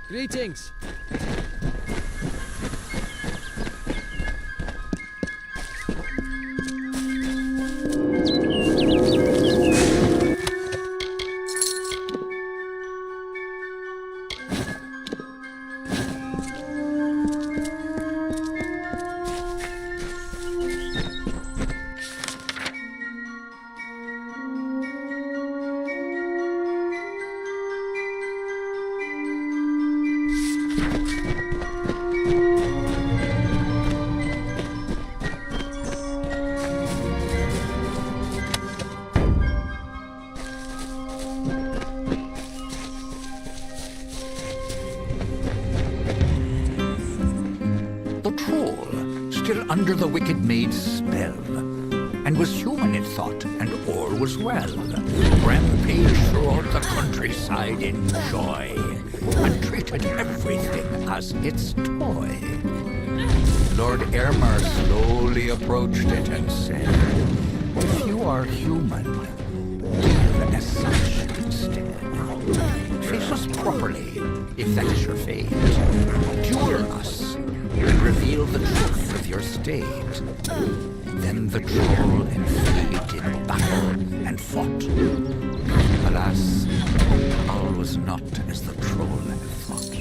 Greetings! Still under the wicked maid's spell, and was human it thought, and all was well. Rampaged throughout the countryside in joy, and treated everything as its toy. Lord Aylmer slowly approached it and said, "If you are human, deal as such instead. Face us properly, if that is your fate. Duel us, and reveal the truth of your state." Then the troll and fate in battle and fought. Alas, all was not as the troll had thought.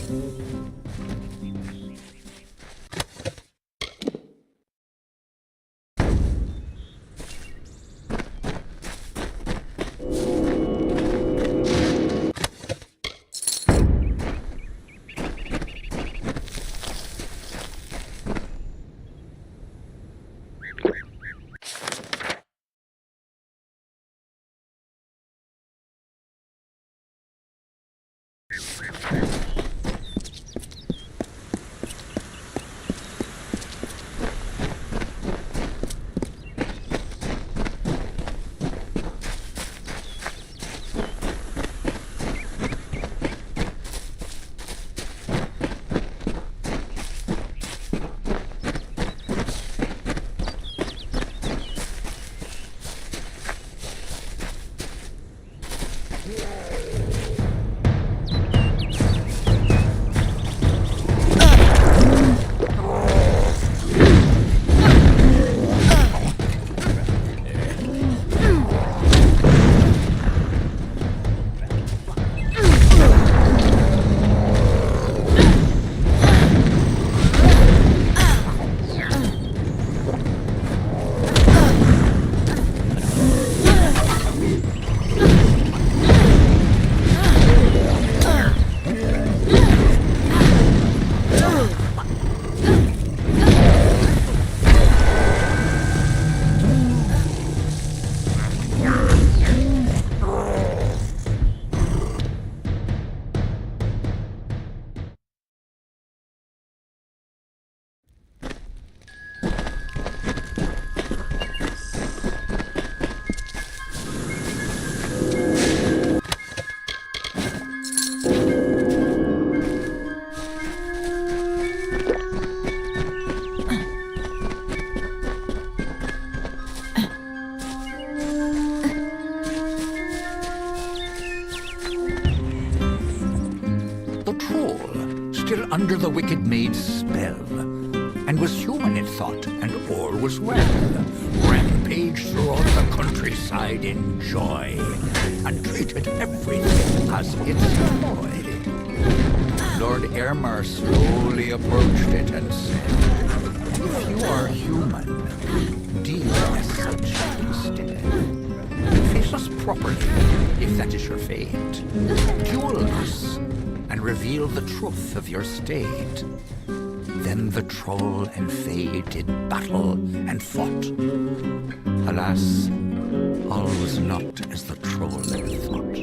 Still under the wicked maid's spell, and was human it thought, and all was well. Rampaged throughout the countryside in joy, and treated everything as its toy. Lord Aylmer slowly approached it and said, "If you are human, deal as such instead. Face us properly, if that is your fate. Duel us, and reveal the truth of your state." Then the troll and fae did battle and fought. Alas, all was not as the troll had thought.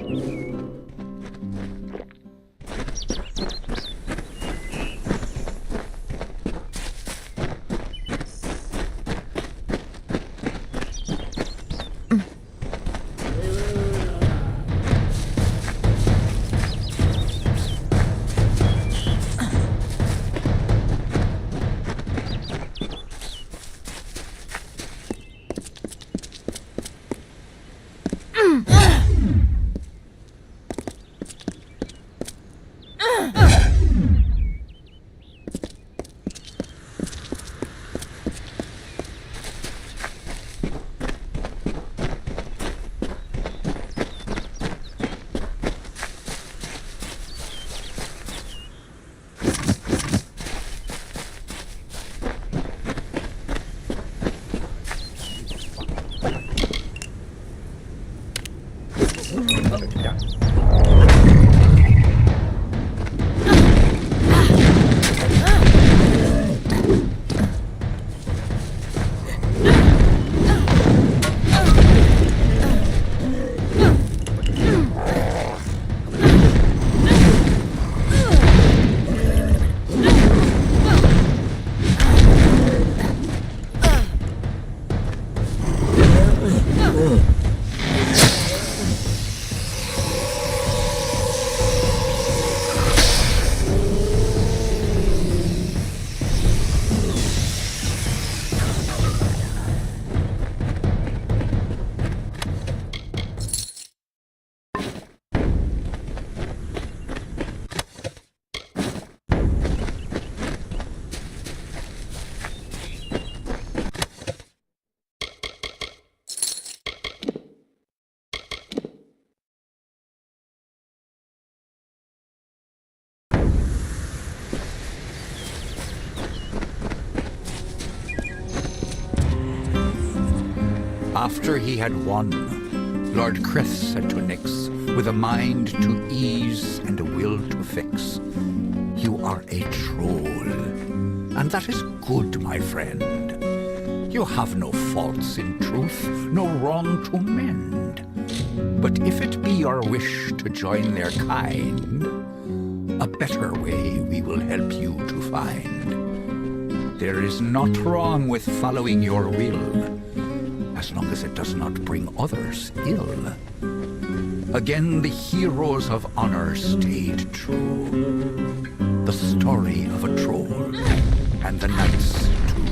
After he had won, Lord Crith said to Nyx, with a mind to ease and a will to fix, "You are a troll, and that is good, my friend. You have no faults in truth, no wrong to mend. But if it be your wish to join their kind, a better way we will help you to find. There is naught wrong with following your will, as long as it does not bring others ill." Again the heroes of honor stayed true. The story of a troll and the knights too.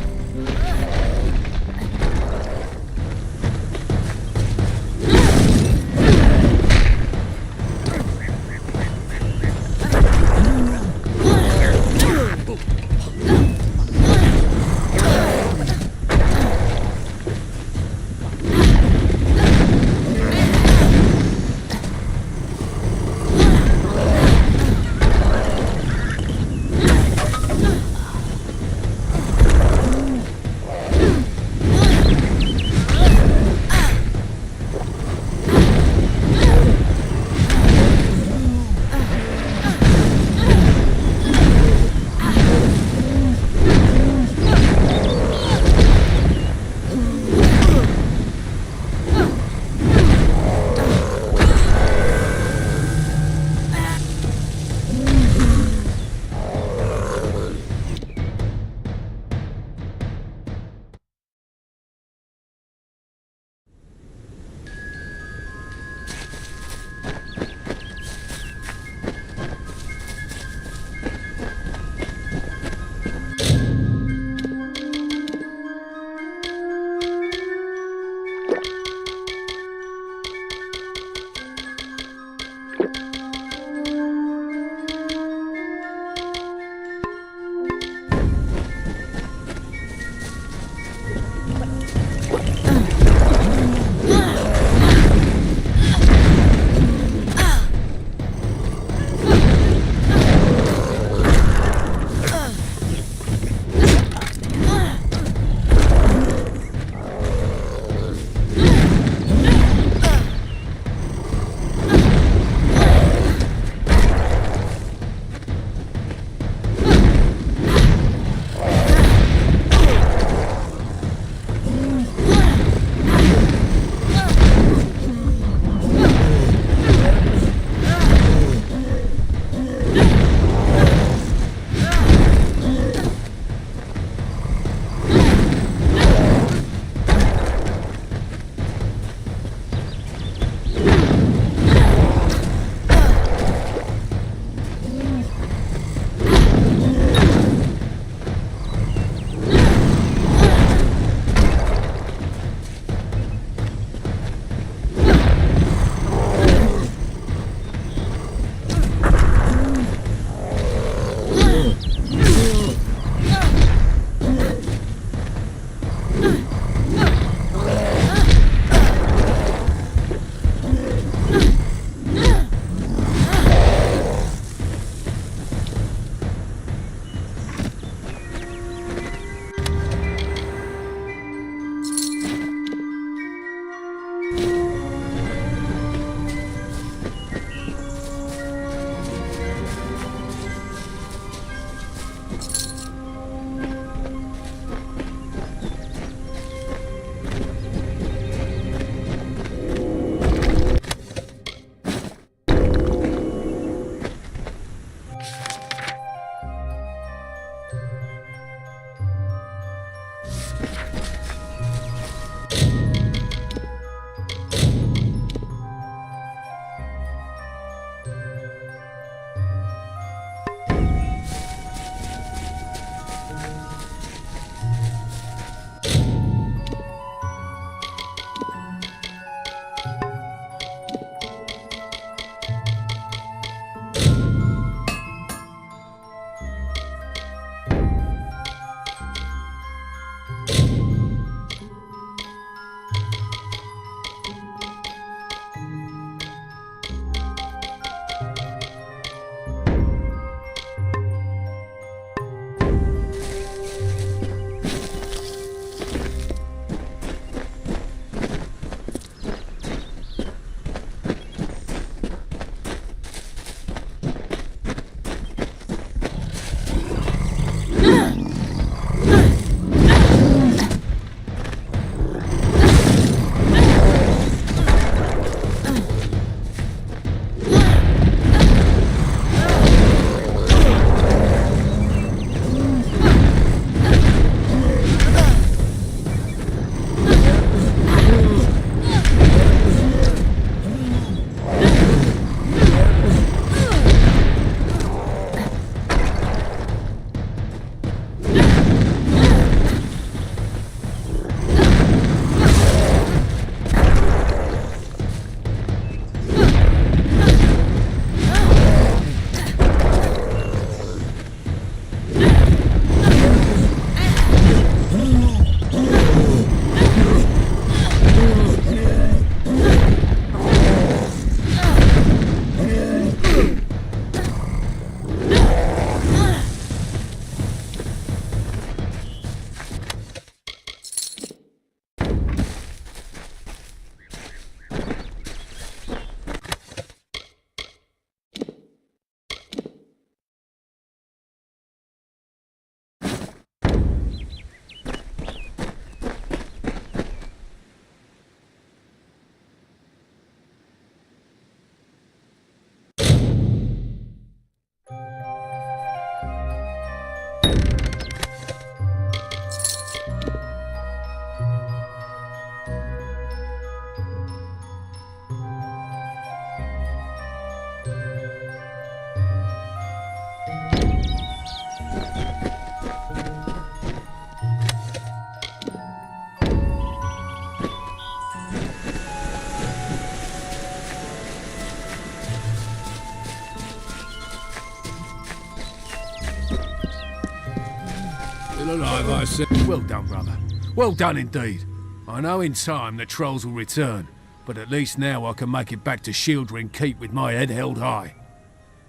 Still alive, I said. Well done, brother. Well done indeed. I know in time the trolls will return, but at least now I can make it back to Shieldring Keep with my head held high.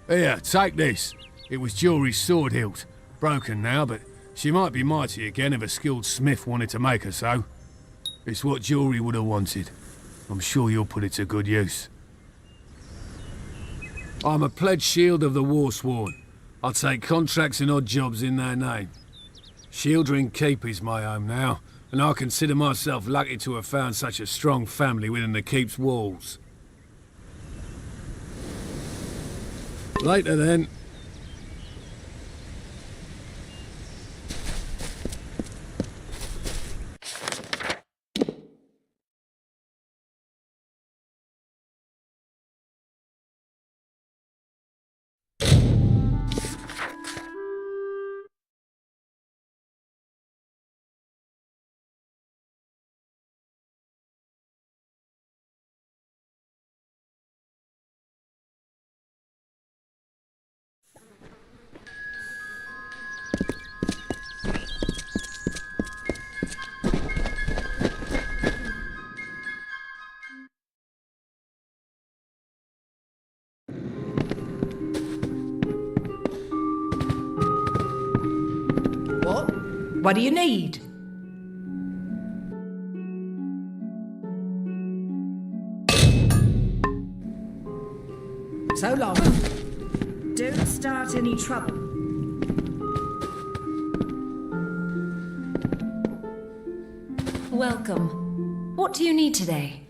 Here, take this. It was Jury's sword hilt. Broken now, but she might be mighty again if a skilled smith wanted to make her so. It's what Jury would have wanted. I'm sure you'll put it to good use. I'm a pledged shield of the Warsworn. I take contracts and odd jobs in their name. Shieldring Keep is my home now, and I consider myself lucky to have found such a strong family within the Keep's walls. Later then. What do you need? So long. Don't start any trouble. Welcome. What do you need today?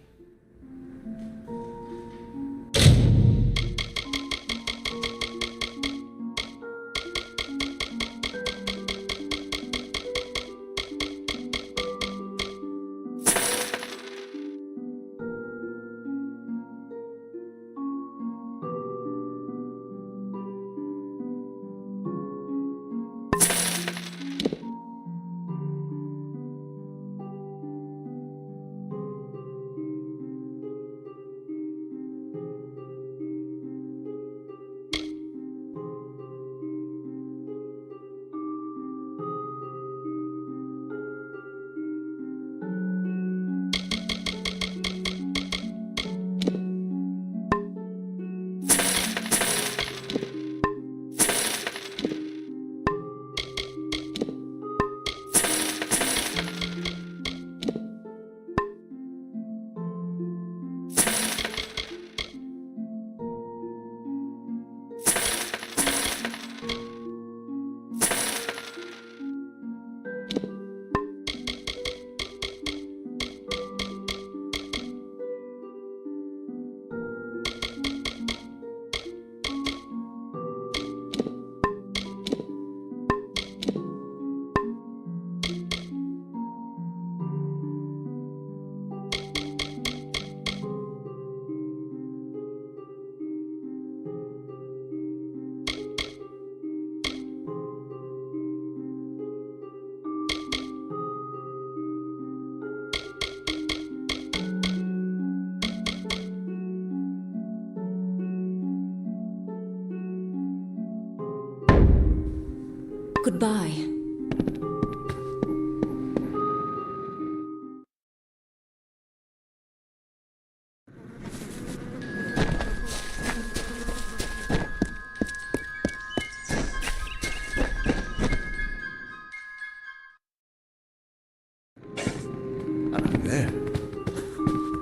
Goodbye.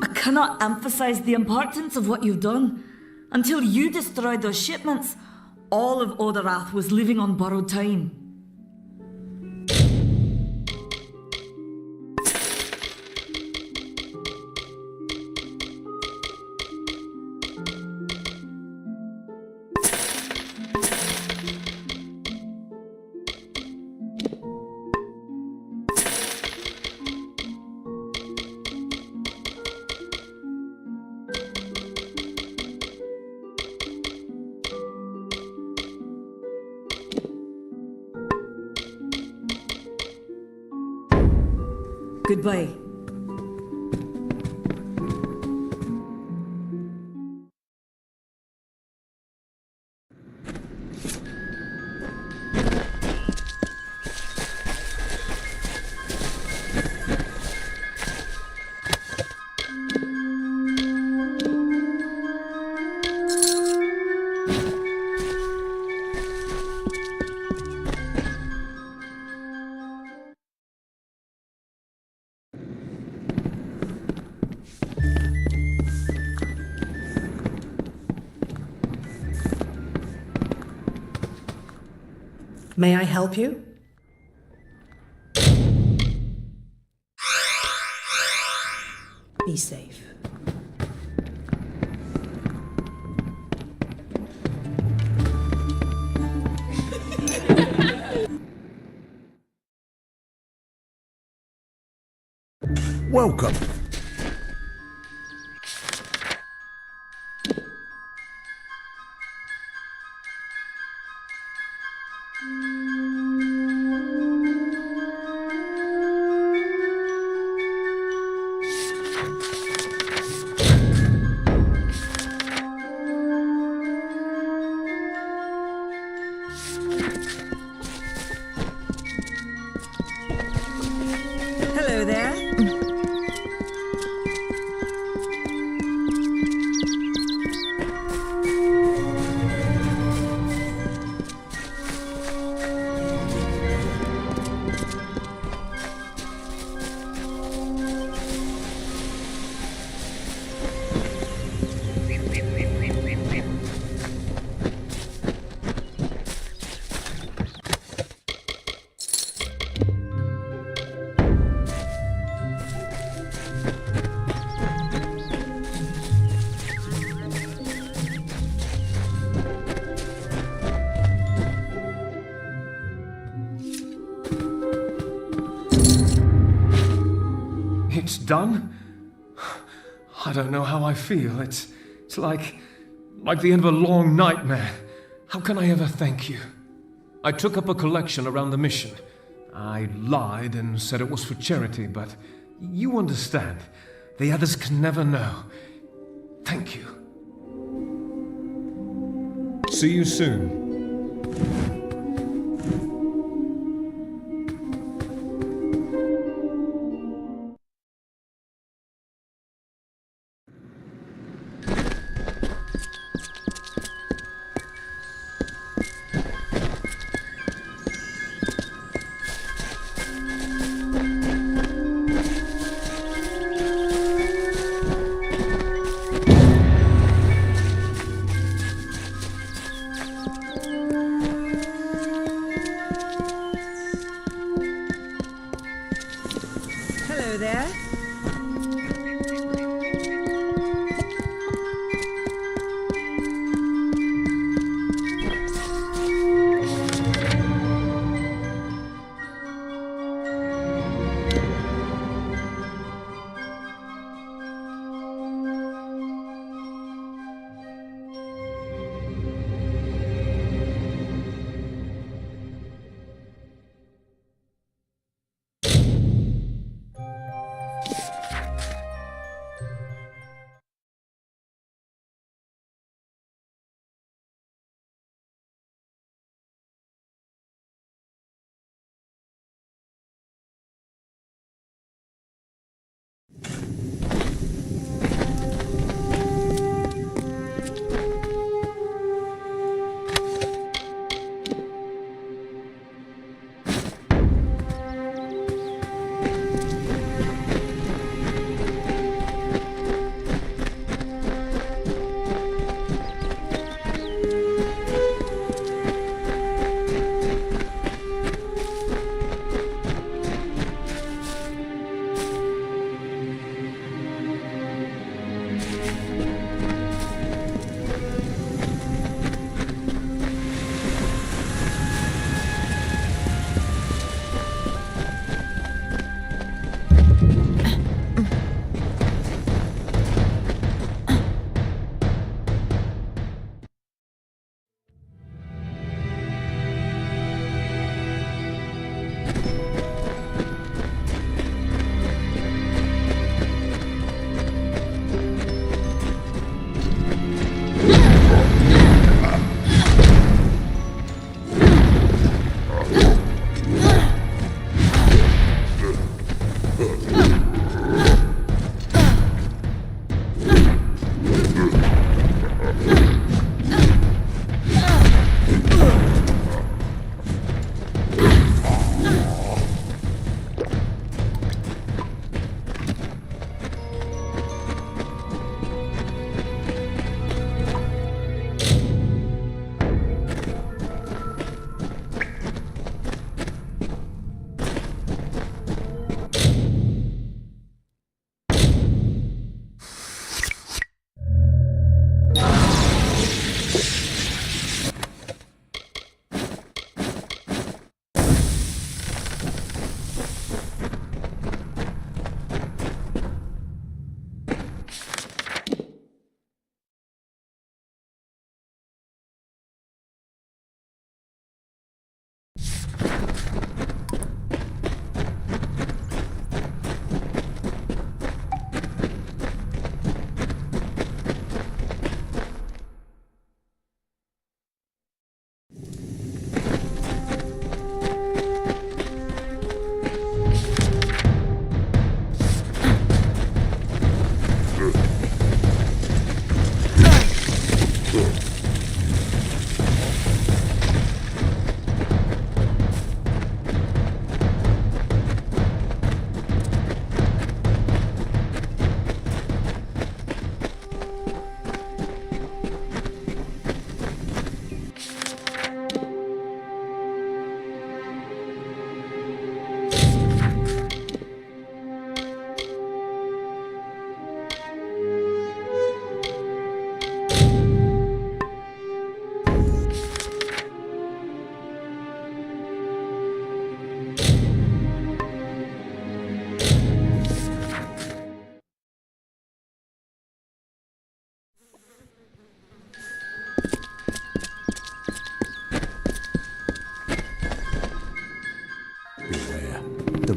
I cannot emphasize the importance of what you've done. Until you destroyed those shipments, all of Oderath was living on borrowed time. Goodbye. May I help you? Be safe. Welcome. Hello there. It's done? I don't know how I feel. It's like the end of a long nightmare. How can I ever thank you? I took up a collection around the mission. I lied and said it was for charity, but you understand. The others can never know. Thank you. See you soon.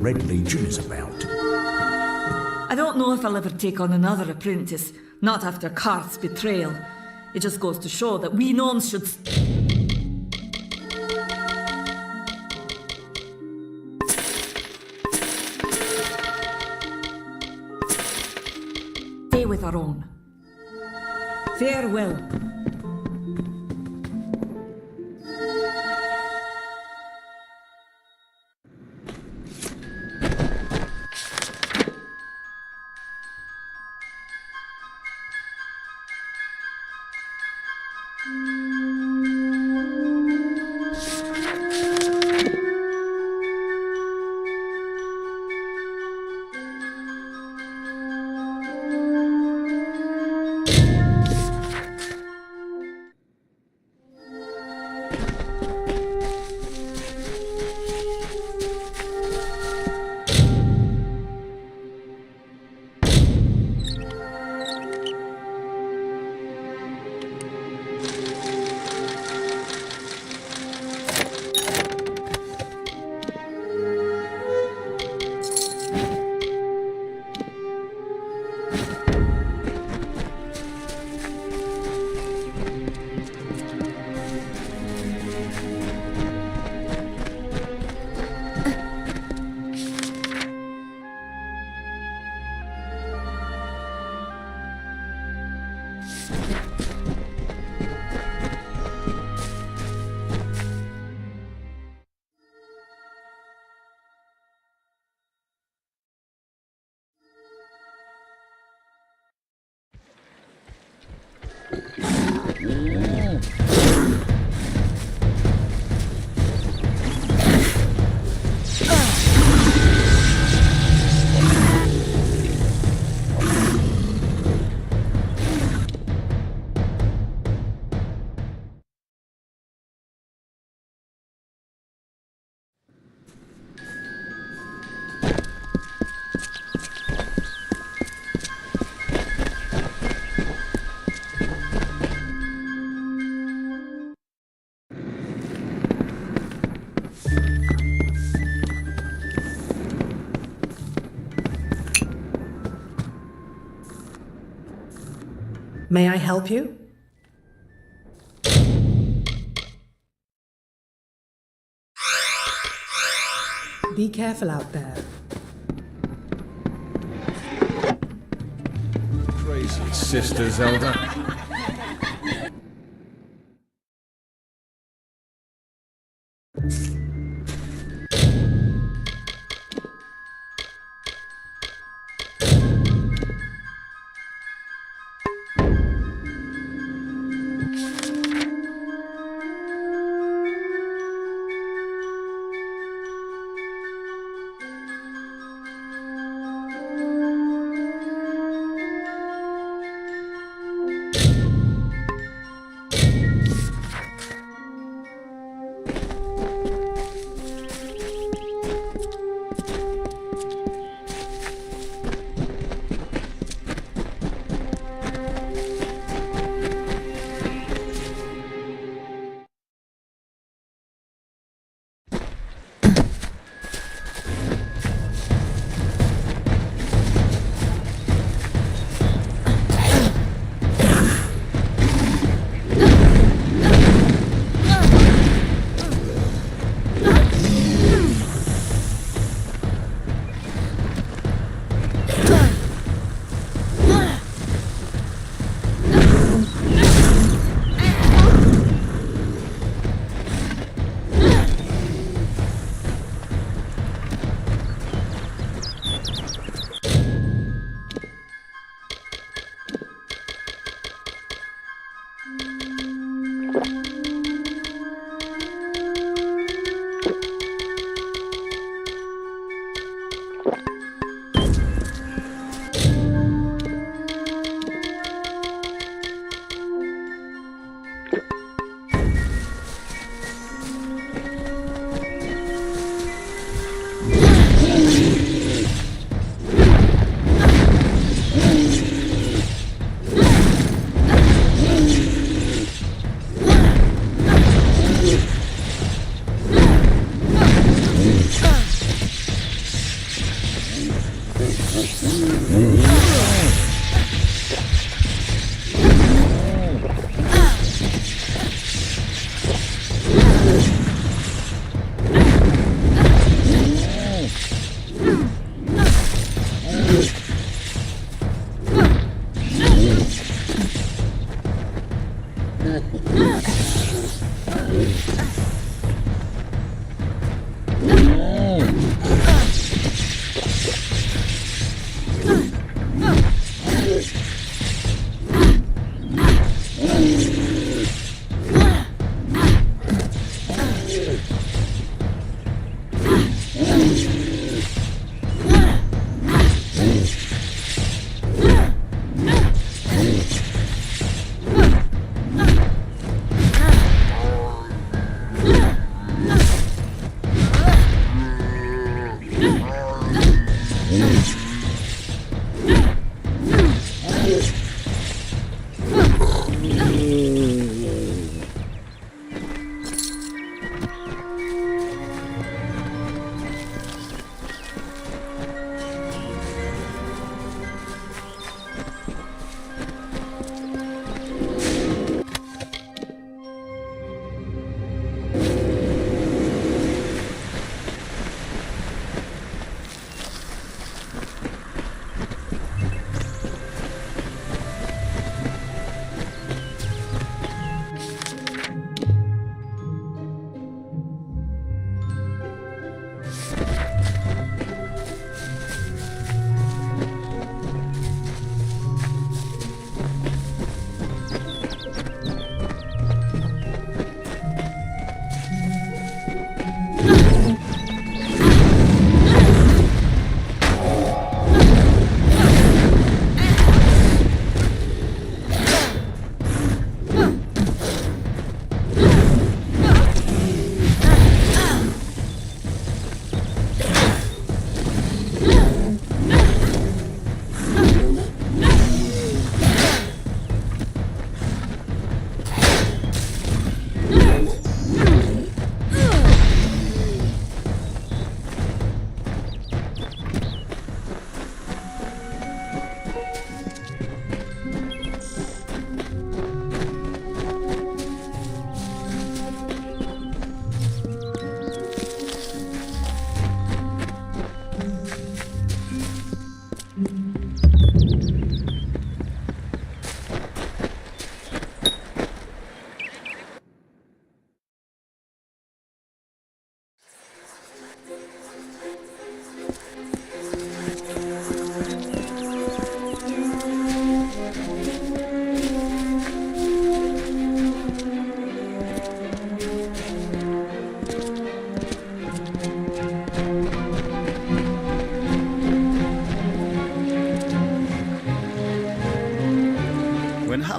Red Legion is about. I don't know if I'll ever take on another apprentice, not after Karth's betrayal. It just goes to show that we gnomes should... stay with our own. Farewell. May I help you? Be careful out there. Crazy sister Zelda.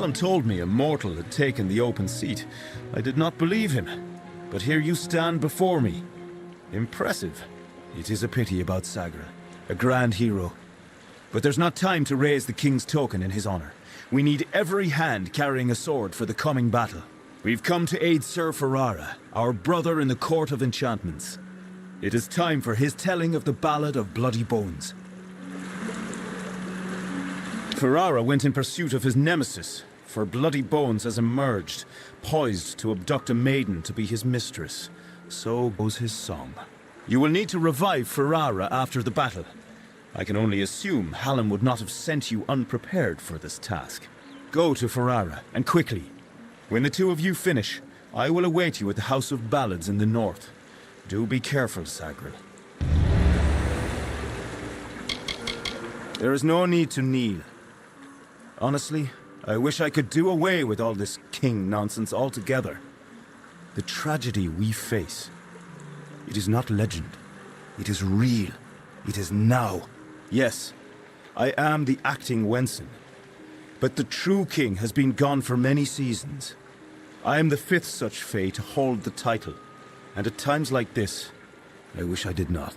Hallam told me a mortal had taken the open seat, I did not believe him. But here you stand before me. Impressive. It is a pity about Sagra, a grand hero. But there's not time to raise the king's token in his honor. We need every hand carrying a sword for the coming battle. We've come to aid Sir Ferrara, our brother in the Court of Enchantments. It is time for his telling of the Ballad of Bloody Bones. Ferrara went in pursuit of his nemesis, for Bloody Bones has emerged, poised to abduct a maiden to be his mistress. So goes his song. You will need to revive Ferrara after the battle. I can only assume Hallam would not have sent you unprepared for this task. Go to Ferrara, and quickly. When the two of you finish, I will await you at the House of Ballads in the north. Do be careful, Sagril. There is no need to kneel. Honestly, I wish I could do away with all this king nonsense altogether. The tragedy we face, it is not legend. It is real. It is now. Yes, I am the acting Wenson. But the true king has been gone for many seasons. I am the fifth such fay to hold the title. And at times like this, I wish I did not.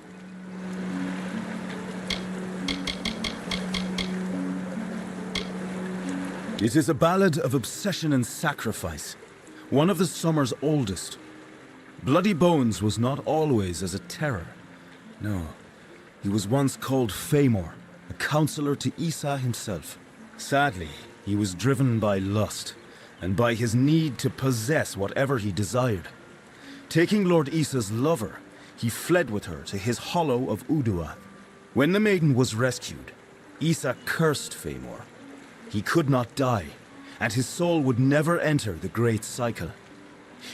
It is a ballad of obsession and sacrifice, one of the summer's oldest. Bloody Bones was not always as a terror. No, he was once called Famor, a counselor to Isa himself. Sadly, he was driven by lust, and by his need to possess whatever he desired. Taking Lord Isa's lover, he fled with her to his hollow of Uduath. When the maiden was rescued, Isa cursed Famor. He could not die, and his soul would never enter the Great Cycle.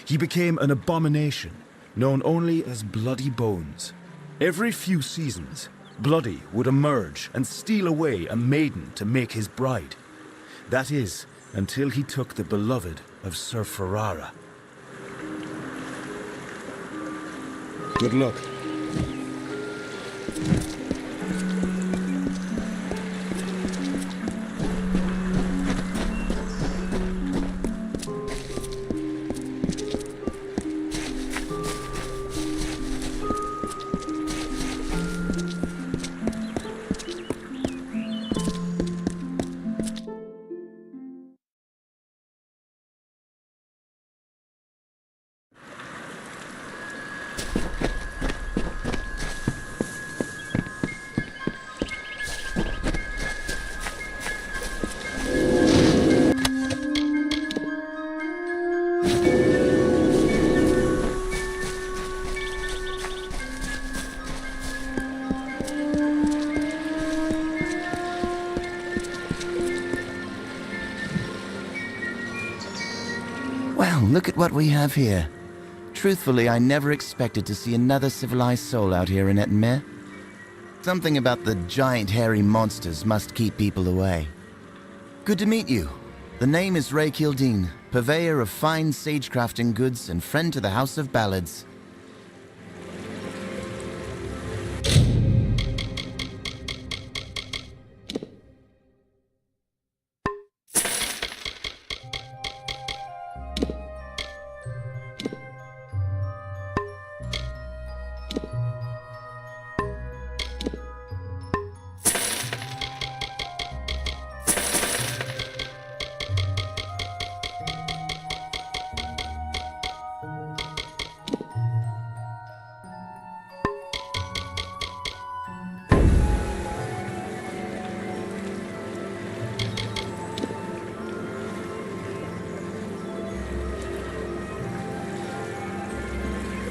He became an abomination, known only as Bloody Bones. Every few seasons, Bloody would emerge and steal away a maiden to make his bride. That is, until he took the beloved of Sir Ferrara. Good luck. Well, look at what we have here. Truthfully, I never expected to see another civilized soul out here in Ettenmere. Something about the giant hairy monsters must keep people away. Good to meet you. The name is Ray Kildine, purveyor of fine sagecrafting goods and friend to the House of Ballads.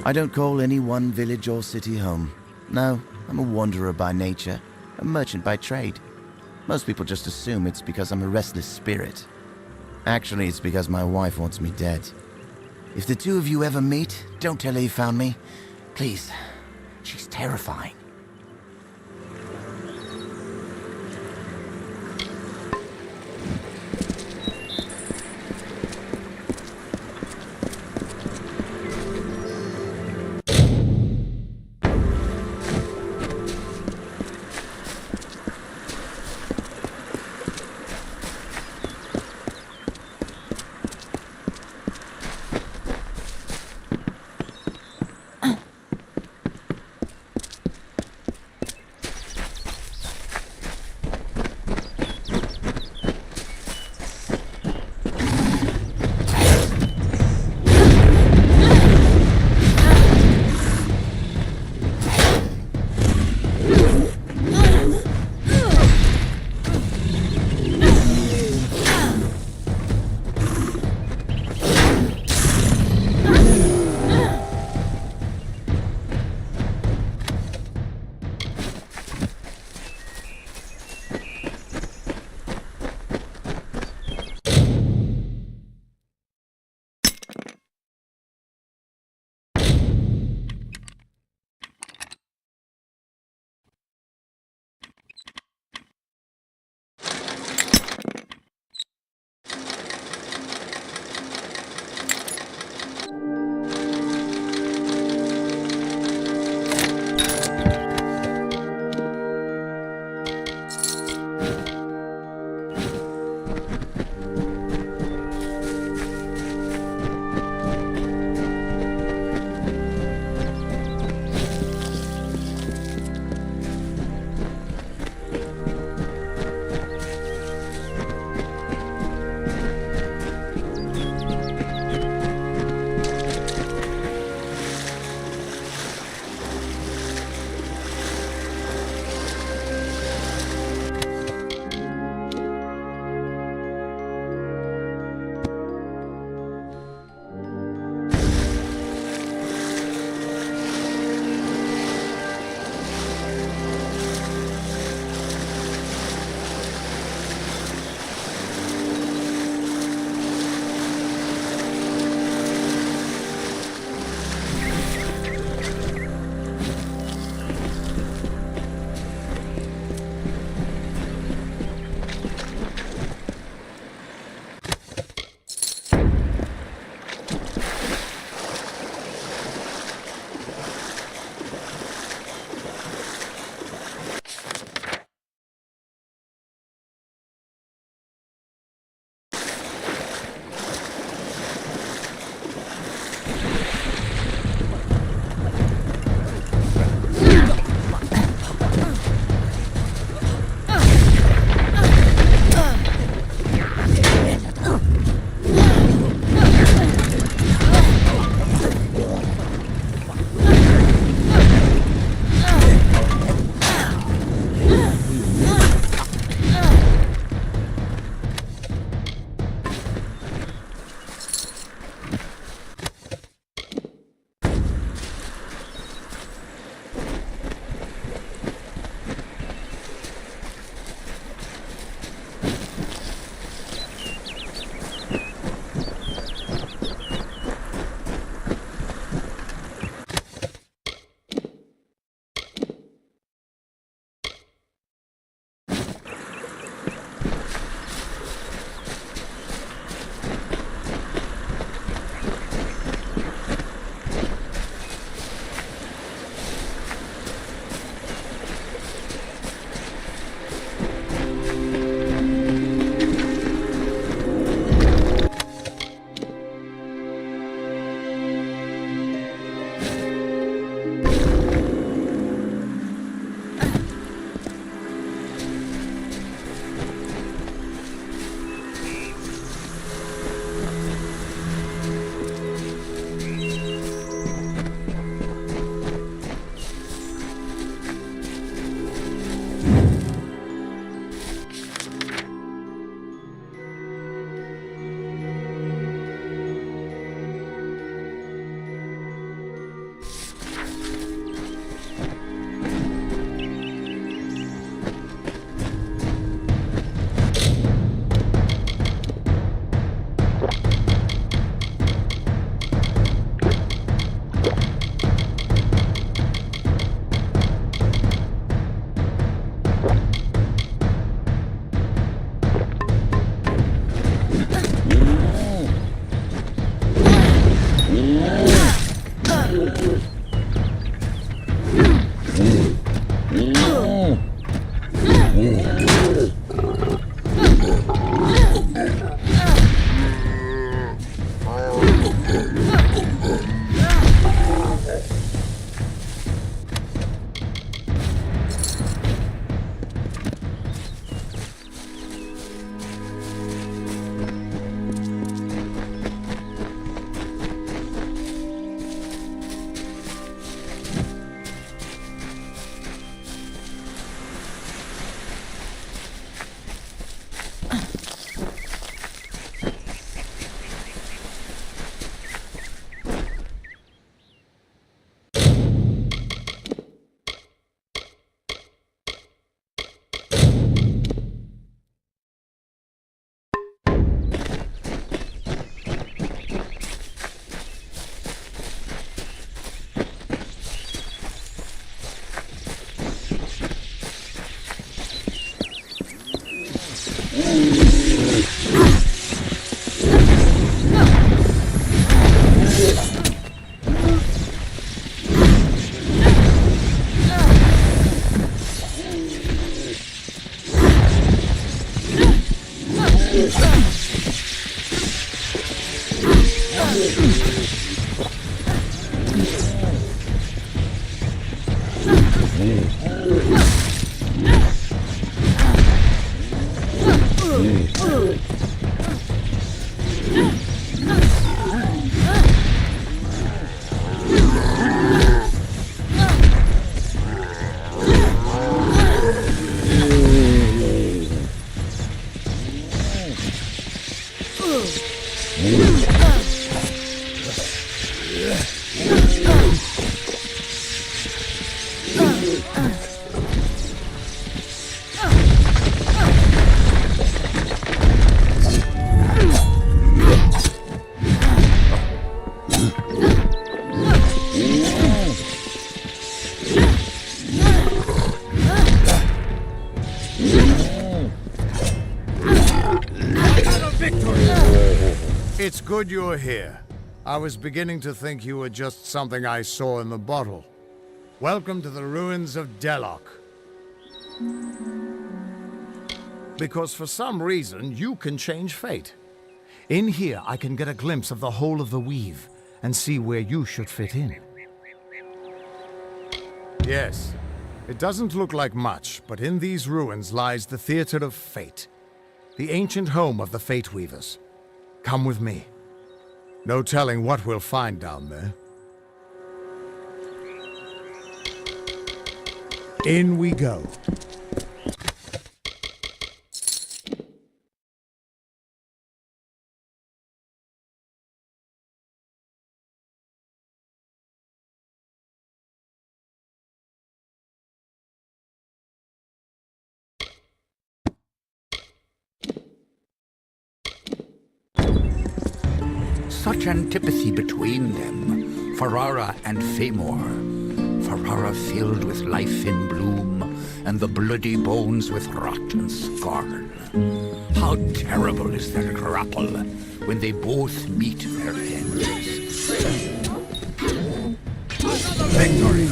I don't call any one village or city home. No, I'm a wanderer by nature, a merchant by trade. Most people just assume it's because I'm a restless spirit. Actually, it's because my wife wants me dead. If the two of you ever meet, don't tell her you found me. Please. She's terrifying. It's good you're here. I was beginning to think you were just something I saw in the bottle. Welcome to the ruins of Delok. Because for some reason, you can change fate. In here, I can get a glimpse of the whole of the weave and see where you should fit in. Yes, it doesn't look like much, but in these ruins lies the Theater of Fate, the ancient home of the Fate Weavers. Come with me. No telling what we'll find down there. In we go. Such antipathy between them, Ferrara and Famor. Ferrara filled with life in bloom, and the bloody bones with rot and scarn. How terrible is their grapple when they both meet their ends. Victory!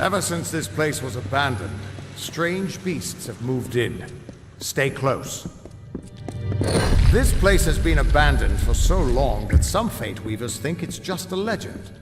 Ever since this place was abandoned, strange beasts have moved in. Stay close. This place has been abandoned for so long that some Fate Weavers think it's just a legend.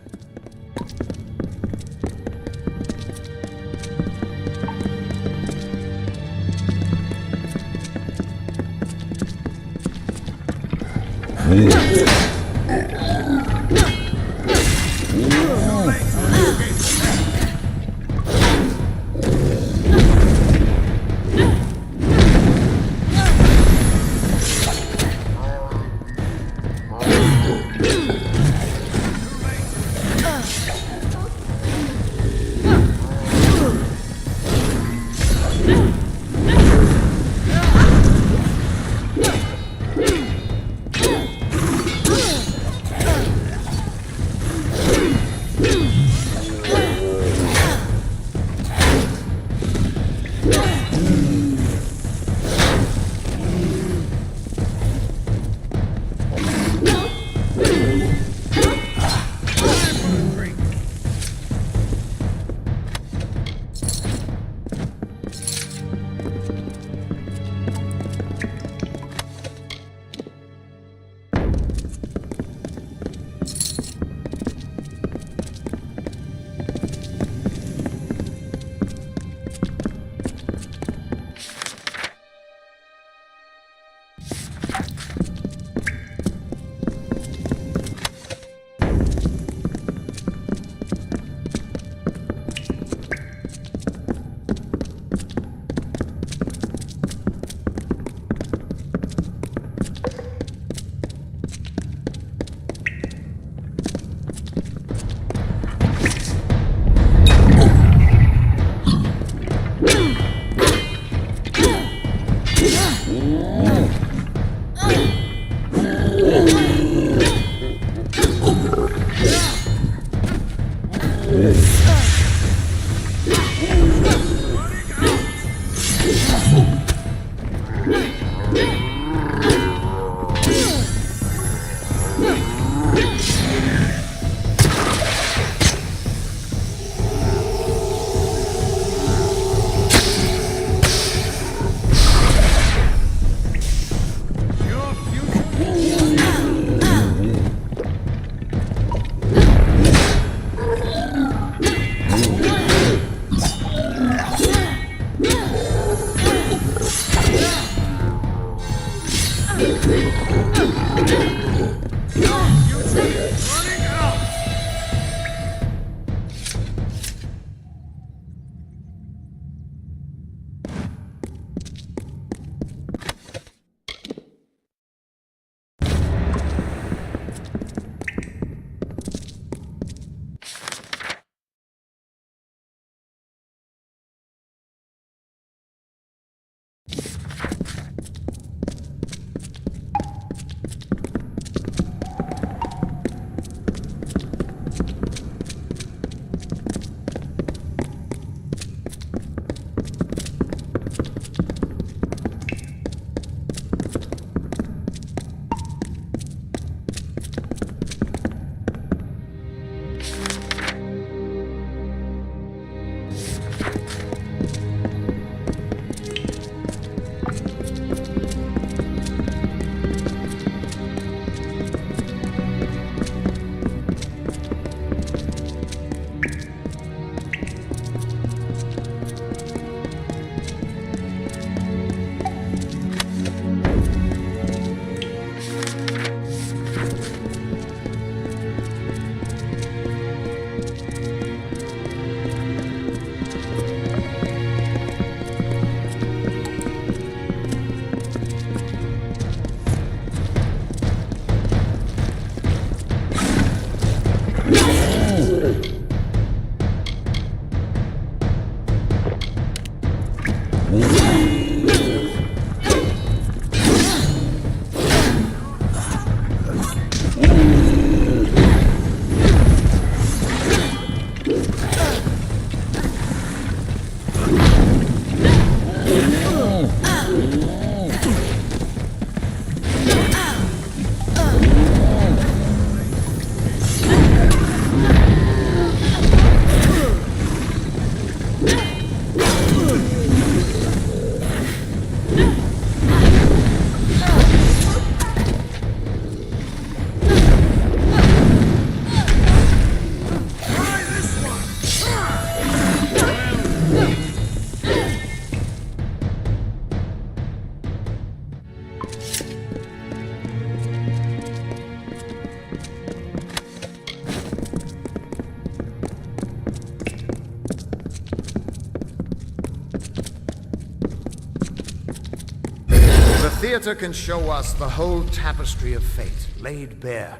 The theater can show us the whole tapestry of fate laid bare.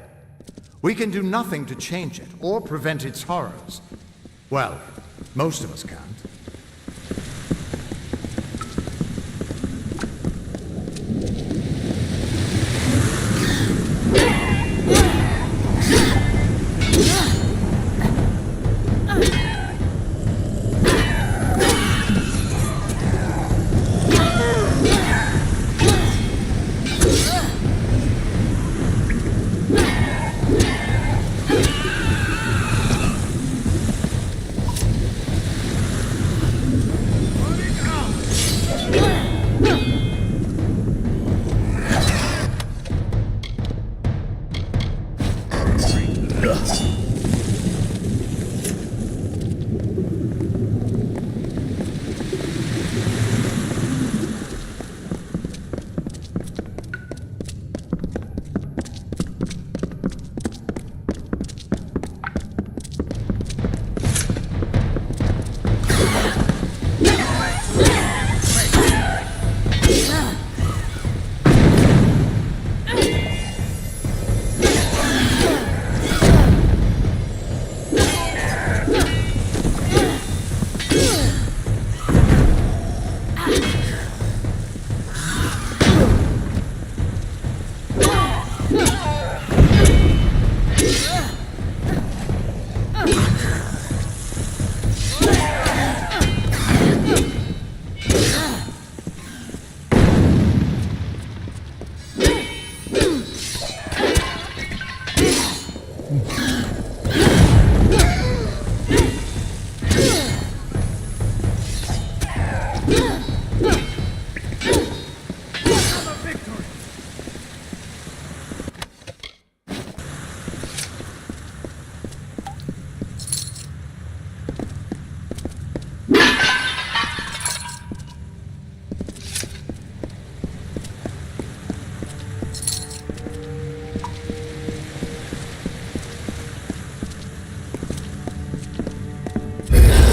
We can do nothing to change it or prevent its horrors. Well, most of us can't.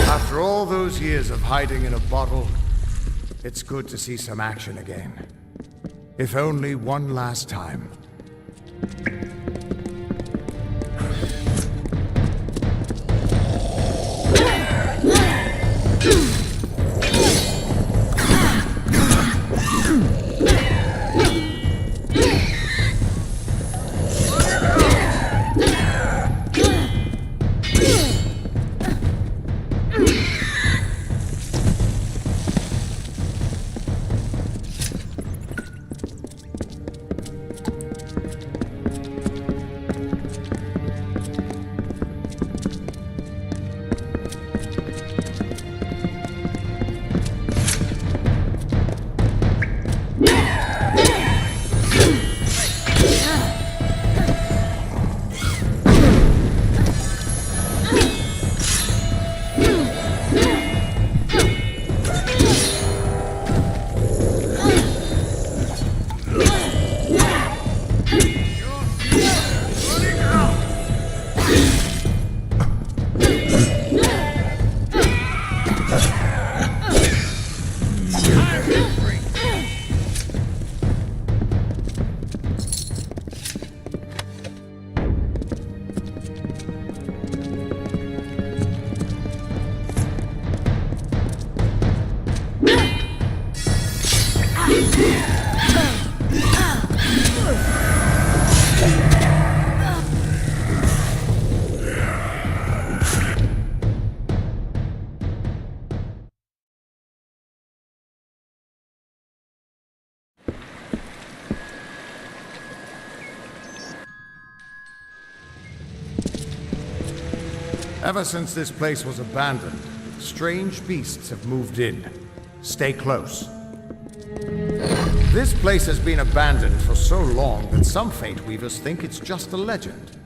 After all those years of hiding in a bottle, it's good to see some action again. If only one last time. Ever since this place was abandoned, strange beasts have moved in. Stay close. This place has been abandoned for so long that some Fate Weavers think it's just a legend.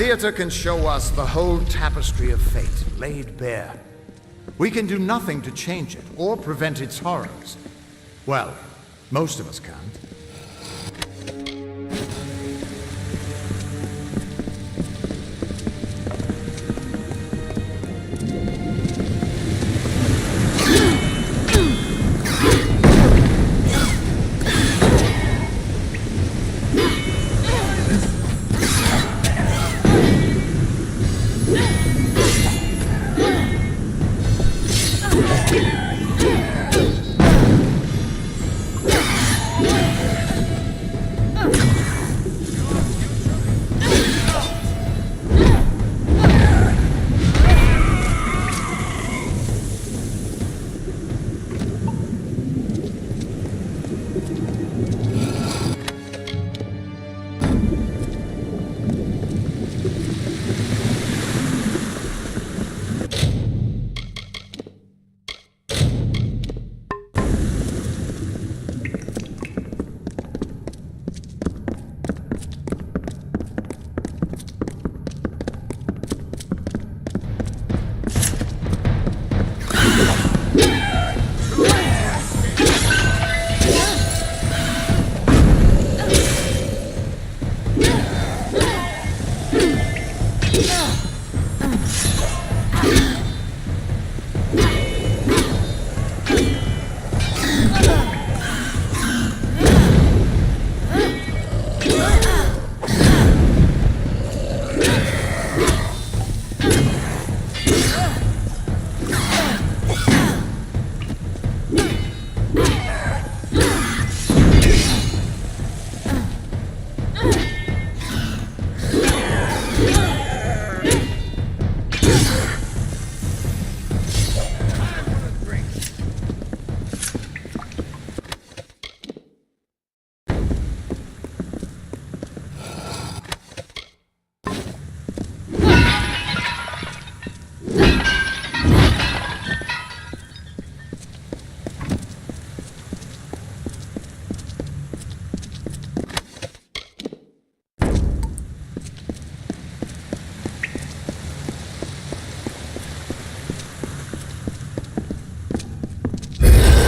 theater can show us the whole tapestry of fate laid bare. We can do nothing to change it or prevent its horrors. Well, most of us can't.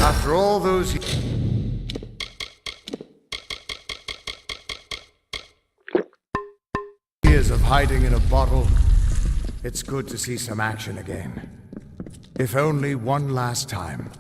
After all those years of hiding in a bottle, it's good to see some action again. If only one last time.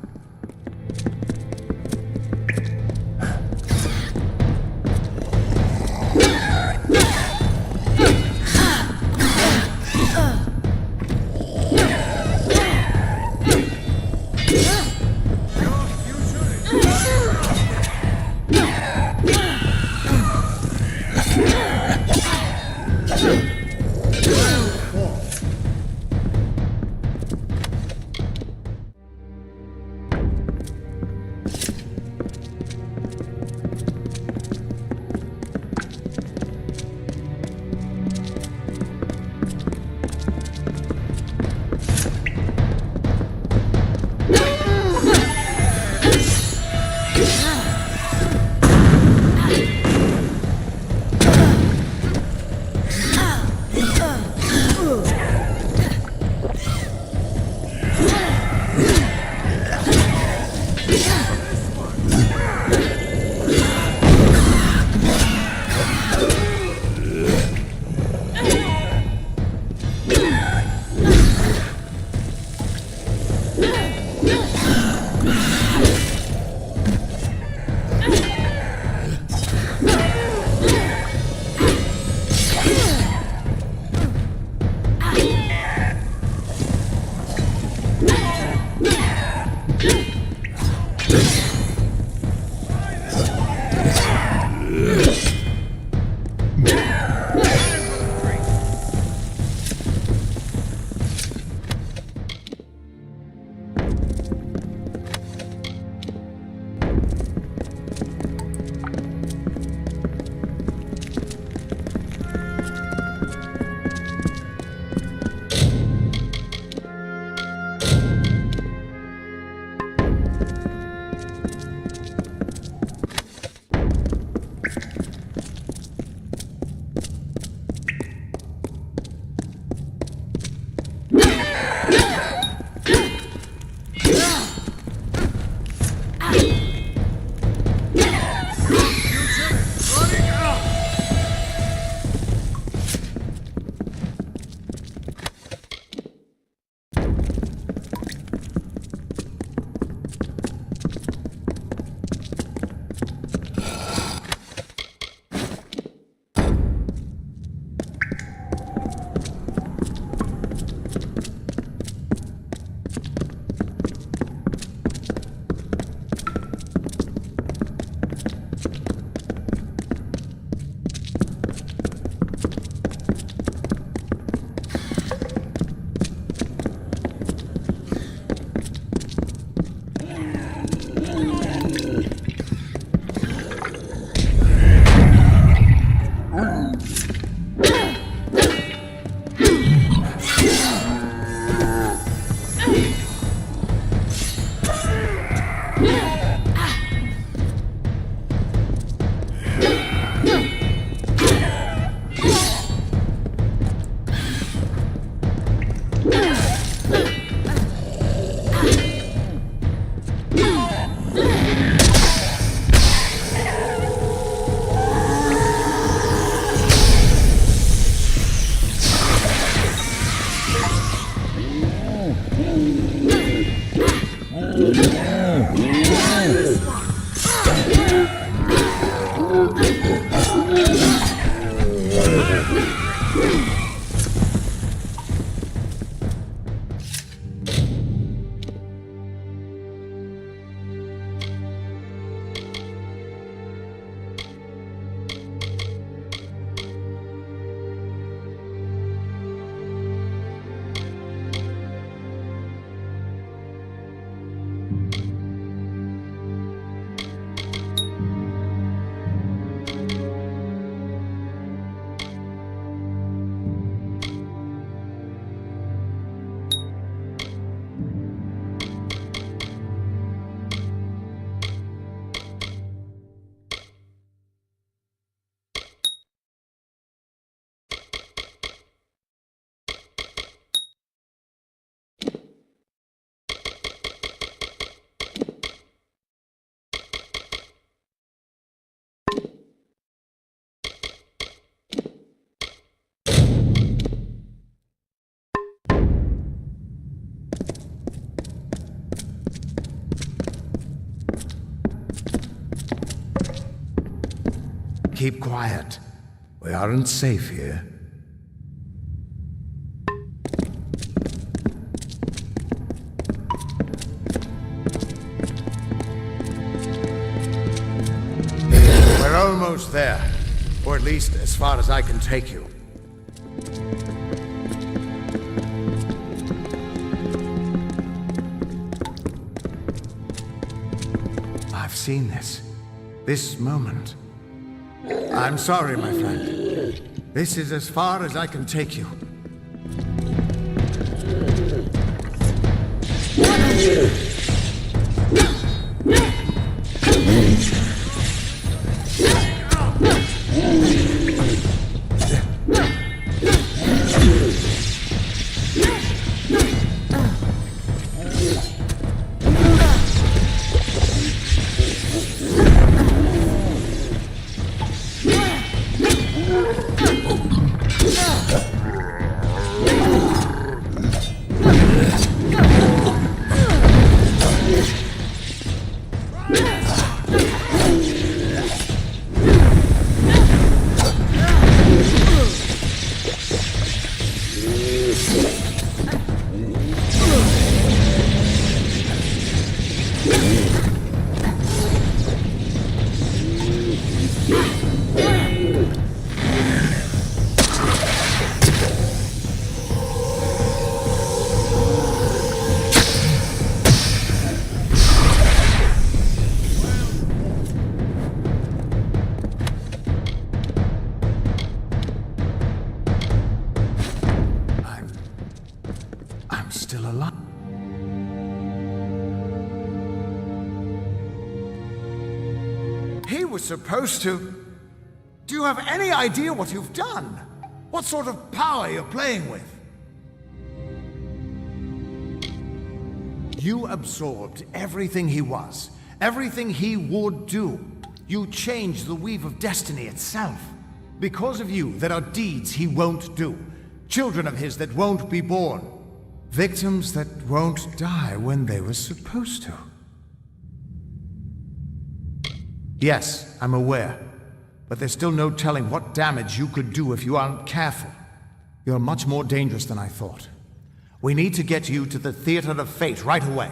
keep quiet. We aren't safe here. We're almost there. Or at least as far as I can take you. I've seen this. This moment. I'm sorry, my friend. This is as far as I can take you. I'm still alive. He was supposed to... Do you have any idea what you've done? What sort of power you're playing with? You absorbed everything he was, everything he would do. You changed the weave of destiny itself. Because of you, there are deeds he won't do. Children of his that won't be born. Victims that won't die when they were supposed to. Yes, I'm aware. But there's still no telling what damage you could do if you aren't careful. You're much more dangerous than I thought. We need to get you to the Theater of Fate right away.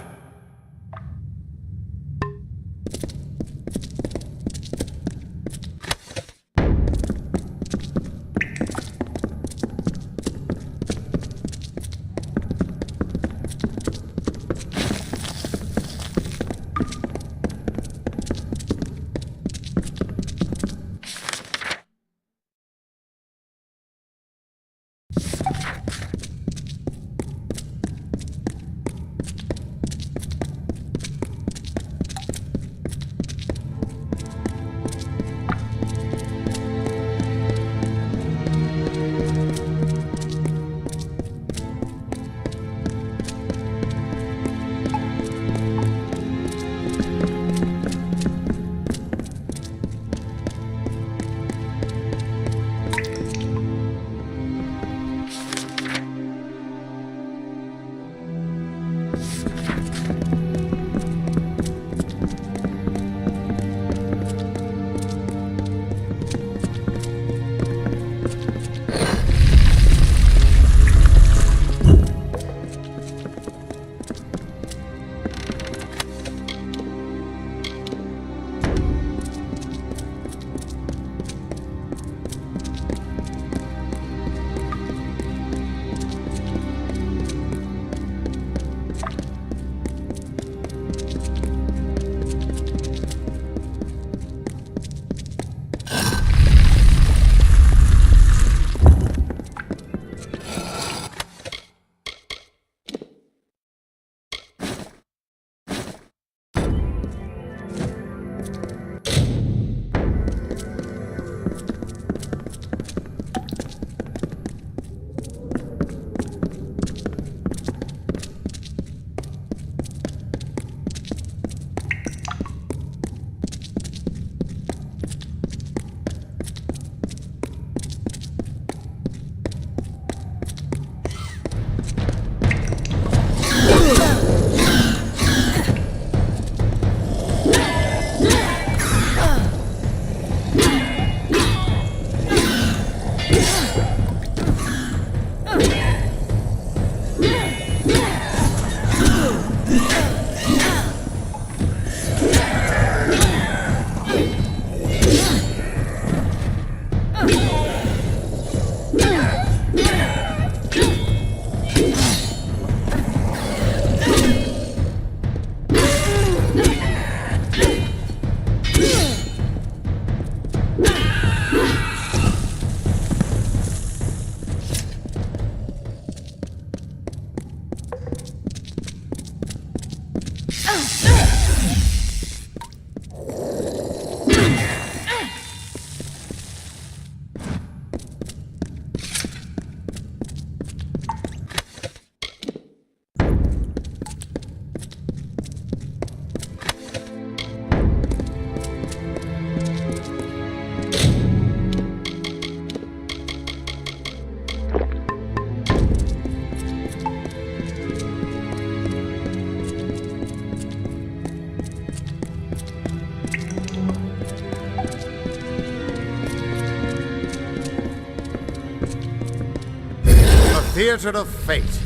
theater of fate.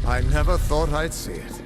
I never thought I'd see it.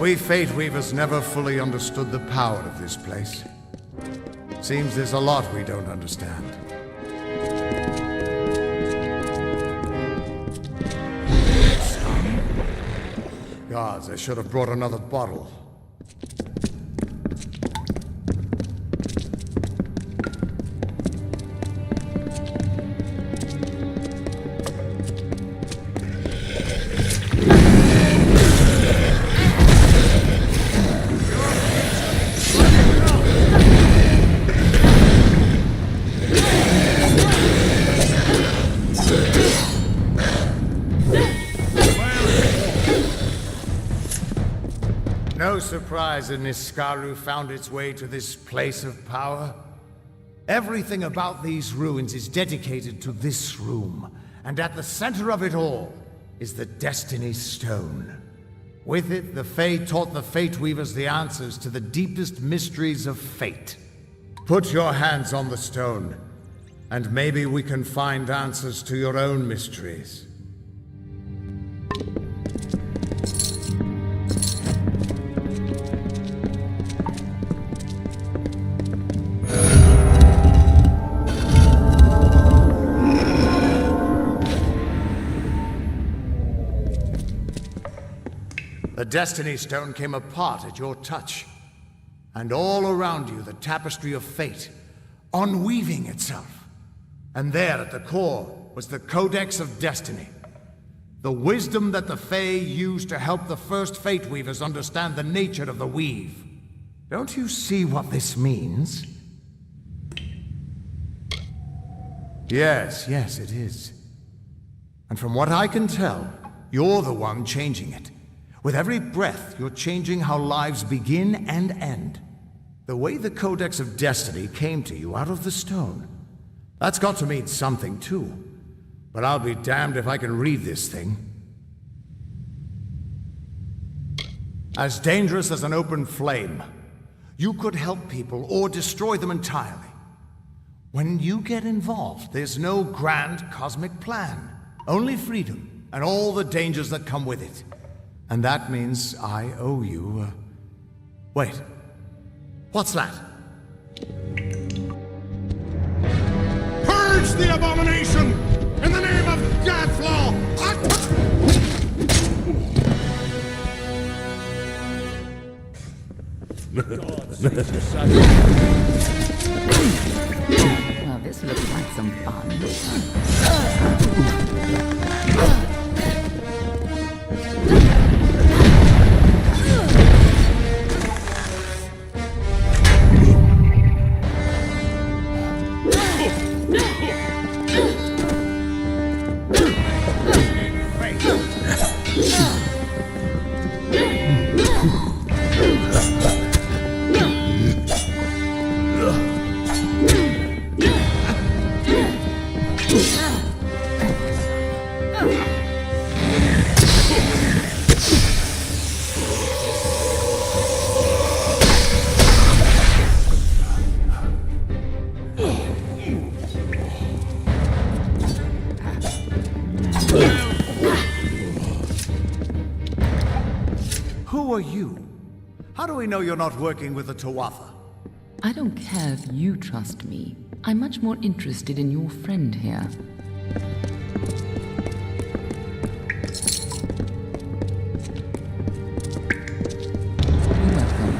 We Fate Weavers never fully understood the power of this place. Seems there's a lot we don't understand. Gods, I should have brought another bottle. No surprise that Niskaru found its way to this place of power. Everything about these ruins is dedicated to this room, and at the center of it all is the Destiny Stone. With it, the Fae taught the Fate Weavers the answers to the deepest mysteries of fate. Put your hands on the stone, and maybe we can find answers to your own mysteries. The Destiny Stone came apart at your touch, and all around you the tapestry of fate, unweaving itself. And there at the core was the Codex of Destiny, the wisdom that the Fae used to help the first Fate Weavers understand the nature of the weave. Don't you see what this means? Yes, it is. And from what I can tell, you're the one changing it. With every breath, you're changing how lives begin and end. The way the Codex of Destiny came to you out of the stone. That's got to mean something, too. But I'll be damned if I can read this thing. As dangerous as an open flame, you could help people or destroy them entirely. When you get involved, there's no grand cosmic plan. Only freedom and all the dangers that come with it. And that means I owe you, Wait. What's that? Purge the abomination! In the name of Gadflaw! Well, this looks like some fun. Who are you? How do we know you're not working with the Tuatha? I don't care if you trust me. I'm much more interested in your friend here. You're welcome.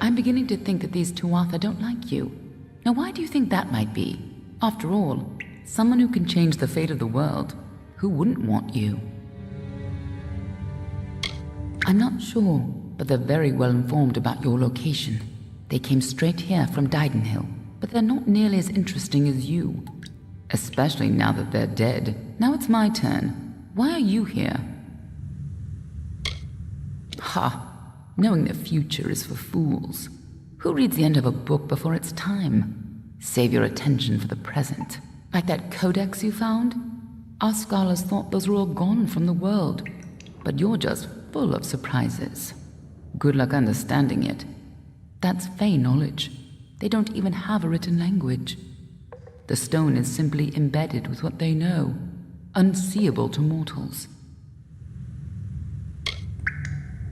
I'm beginning to think that these Tuatha don't like you. Now, why do you think that might be? After all, someone who can change the fate of the world, who wouldn't want you? I'm not sure, but they're very well informed about your location. They came straight here from Didenhill, but they're not nearly as interesting as you. Especially now that they're dead. Now it's my turn. Why are you here? Ha! Knowing the future is for fools. Who reads the end of a book before it's time? Save your attention for the present. Like that codex you found? Our scholars thought those were all gone from the world. But you're just full of surprises. Good luck understanding it. That's Fey knowledge. They don't even have a written language. The stone is simply embedded with what they know, unseeable to mortals.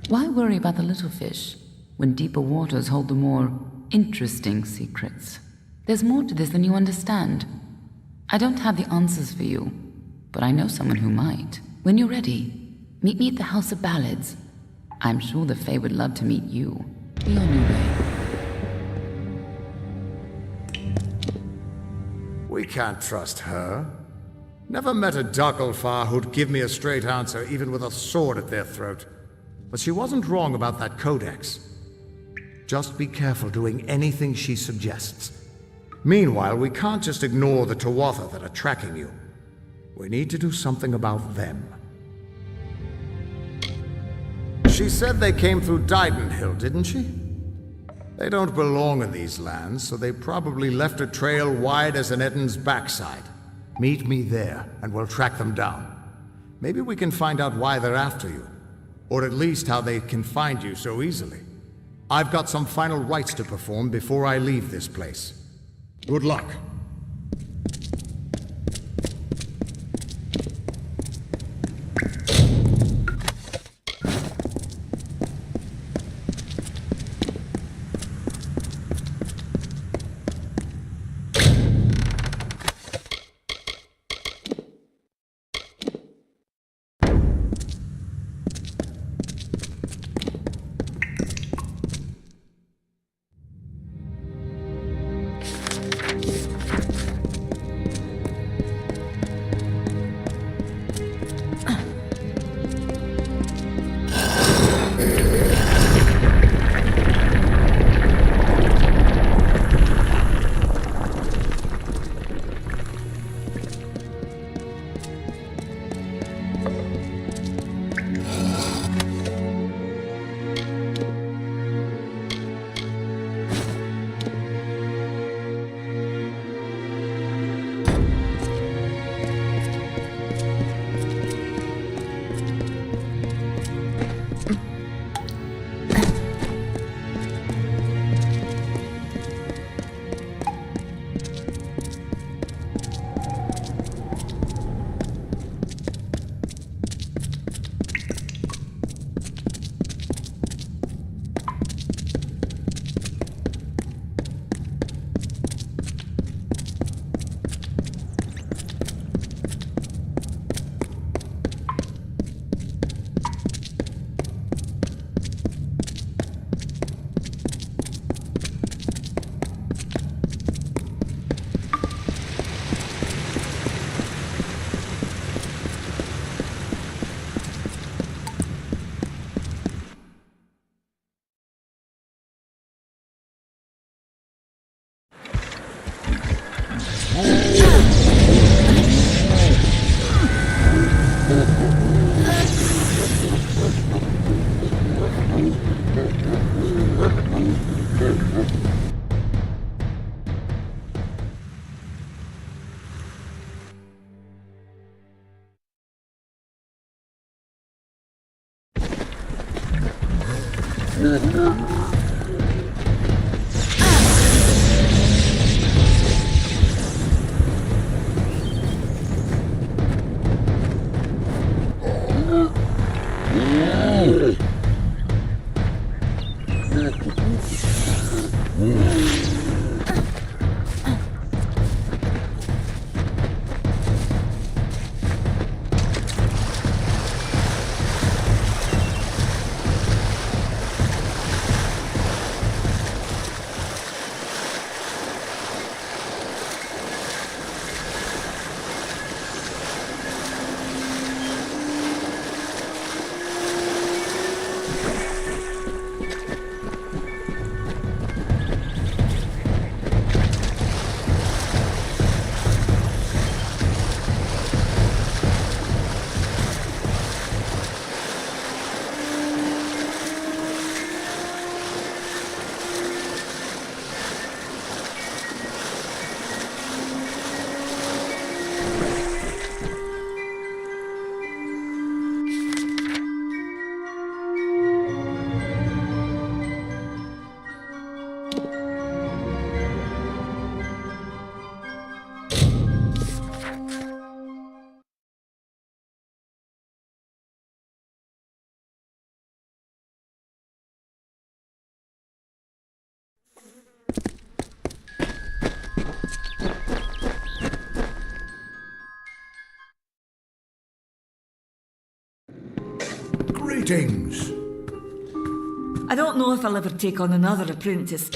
Why worry about the little fish, when deeper waters hold the more interesting secrets? There's more to this than you understand. I don't have the answers for you, but I know someone who might. When you're ready, meet me at the House of Ballads. I'm sure the Fae would love to meet you. Be on your way. We can't trust her. Never met a Darkelfar who'd give me a straight answer, even with a sword at their throat. But she wasn't wrong about that codex. Just be careful doing anything she suggests. Meanwhile, we can't just ignore the Tuatha that are tracking you. We need to do something about them. She said they came through Didenhill, didn't she? They don't belong in these lands, so they probably left a trail wide as an Eden's backside. Meet me there, and we'll track them down. Maybe we can find out why they're after you. Or at least how they can find you so easily. I've got some final rites to perform before I leave this place. Good luck. Greetings. I don't know if I'll ever take on another apprentice.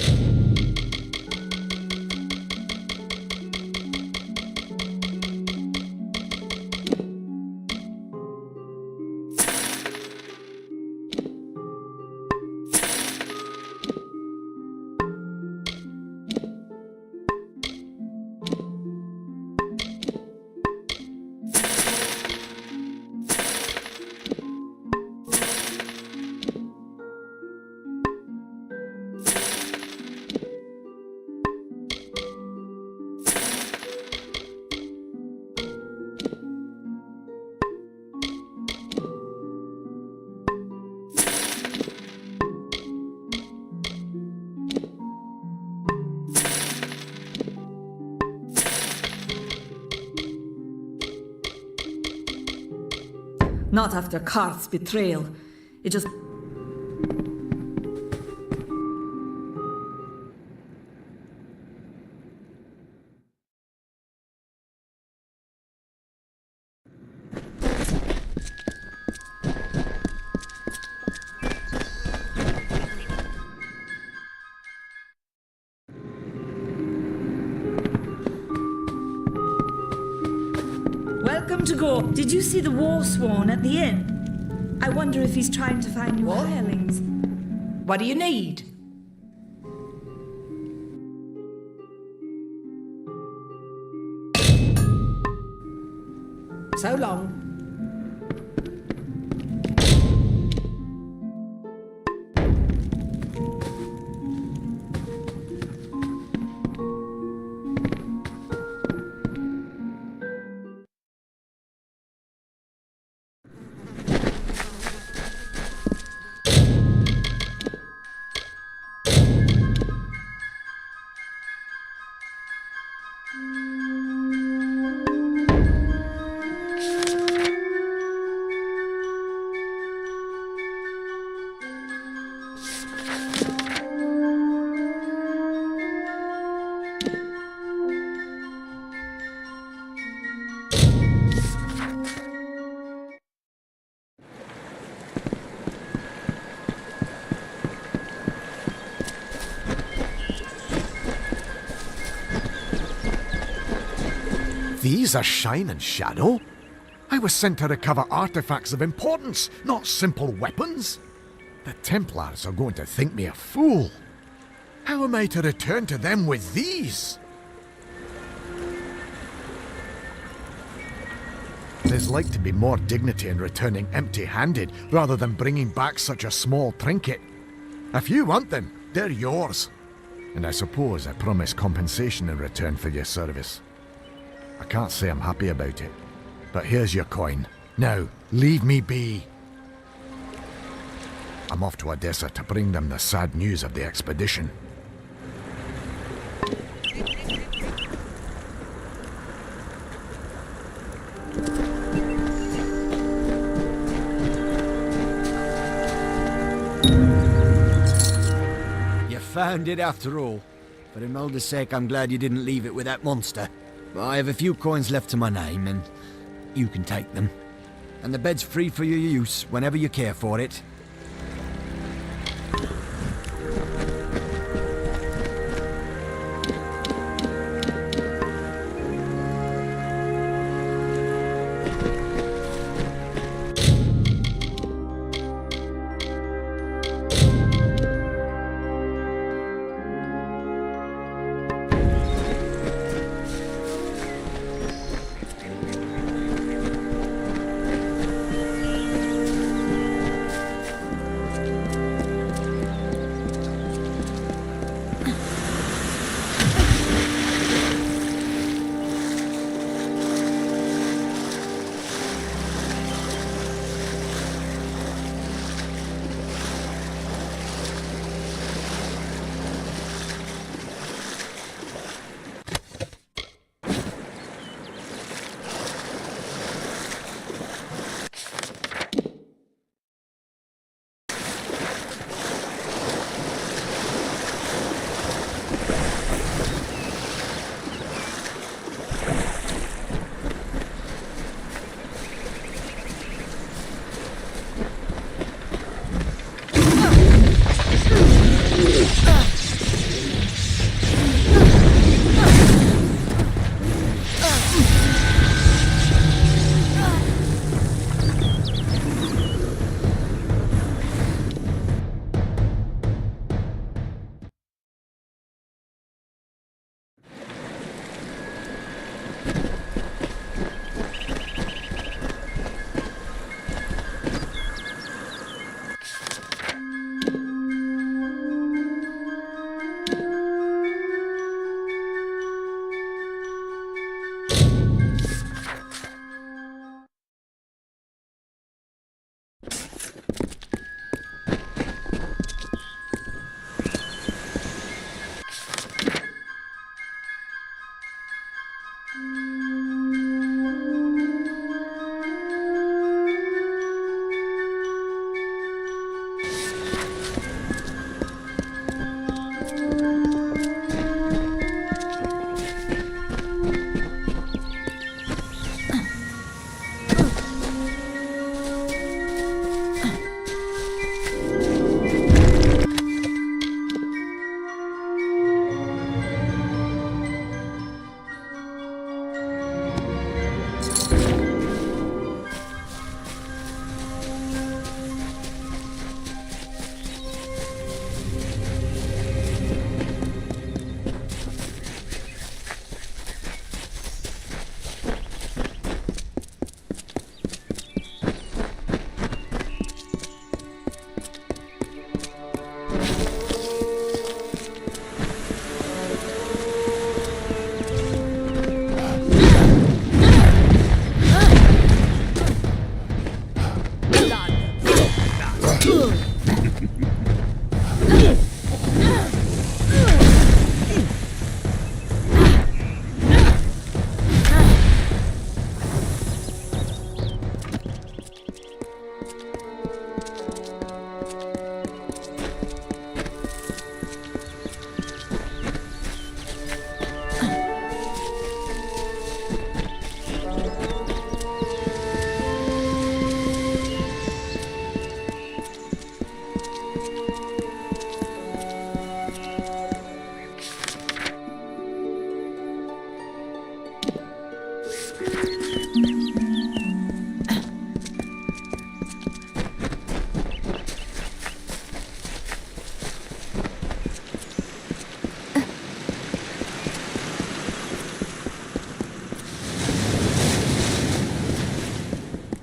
Not after Karth's betrayal. It just... Welcome to go. Did you see the war swan at the inn? I wonder if he's trying to find new hirelings. What do you need? So long. These are Shine and Shadow? I was sent to recover artifacts of importance, not simple weapons. The Templars are going to think me a fool. How am I to return to them with these? There's like to be more dignity in returning empty-handed rather than bringing back such a small trinket. If you want them, they're yours. And I suppose I promise compensation in return for your service. I can't say I'm happy about it, but here's your coin. Now, leave me be. I'm off to Odessa to bring them the sad news of the expedition. found it after all. For Imelda's sake, I'm glad you didn't leave it with that monster. But I have a few coins left to my name, and you can take them. And the bed's free for your use whenever you care for it.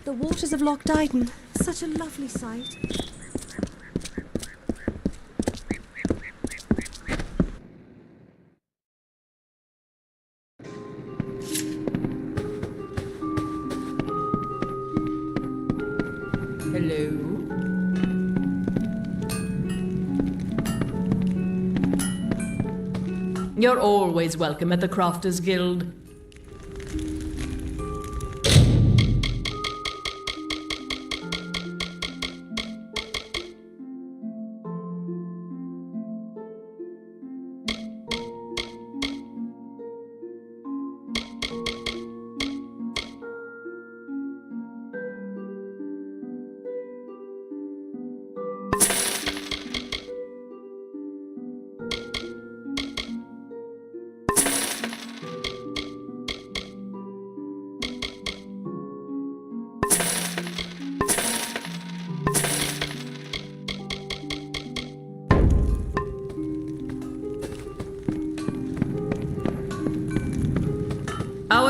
The waters of Loch Dyton. Such a lovely sight. Hello? You're always welcome at the Crofters Guild.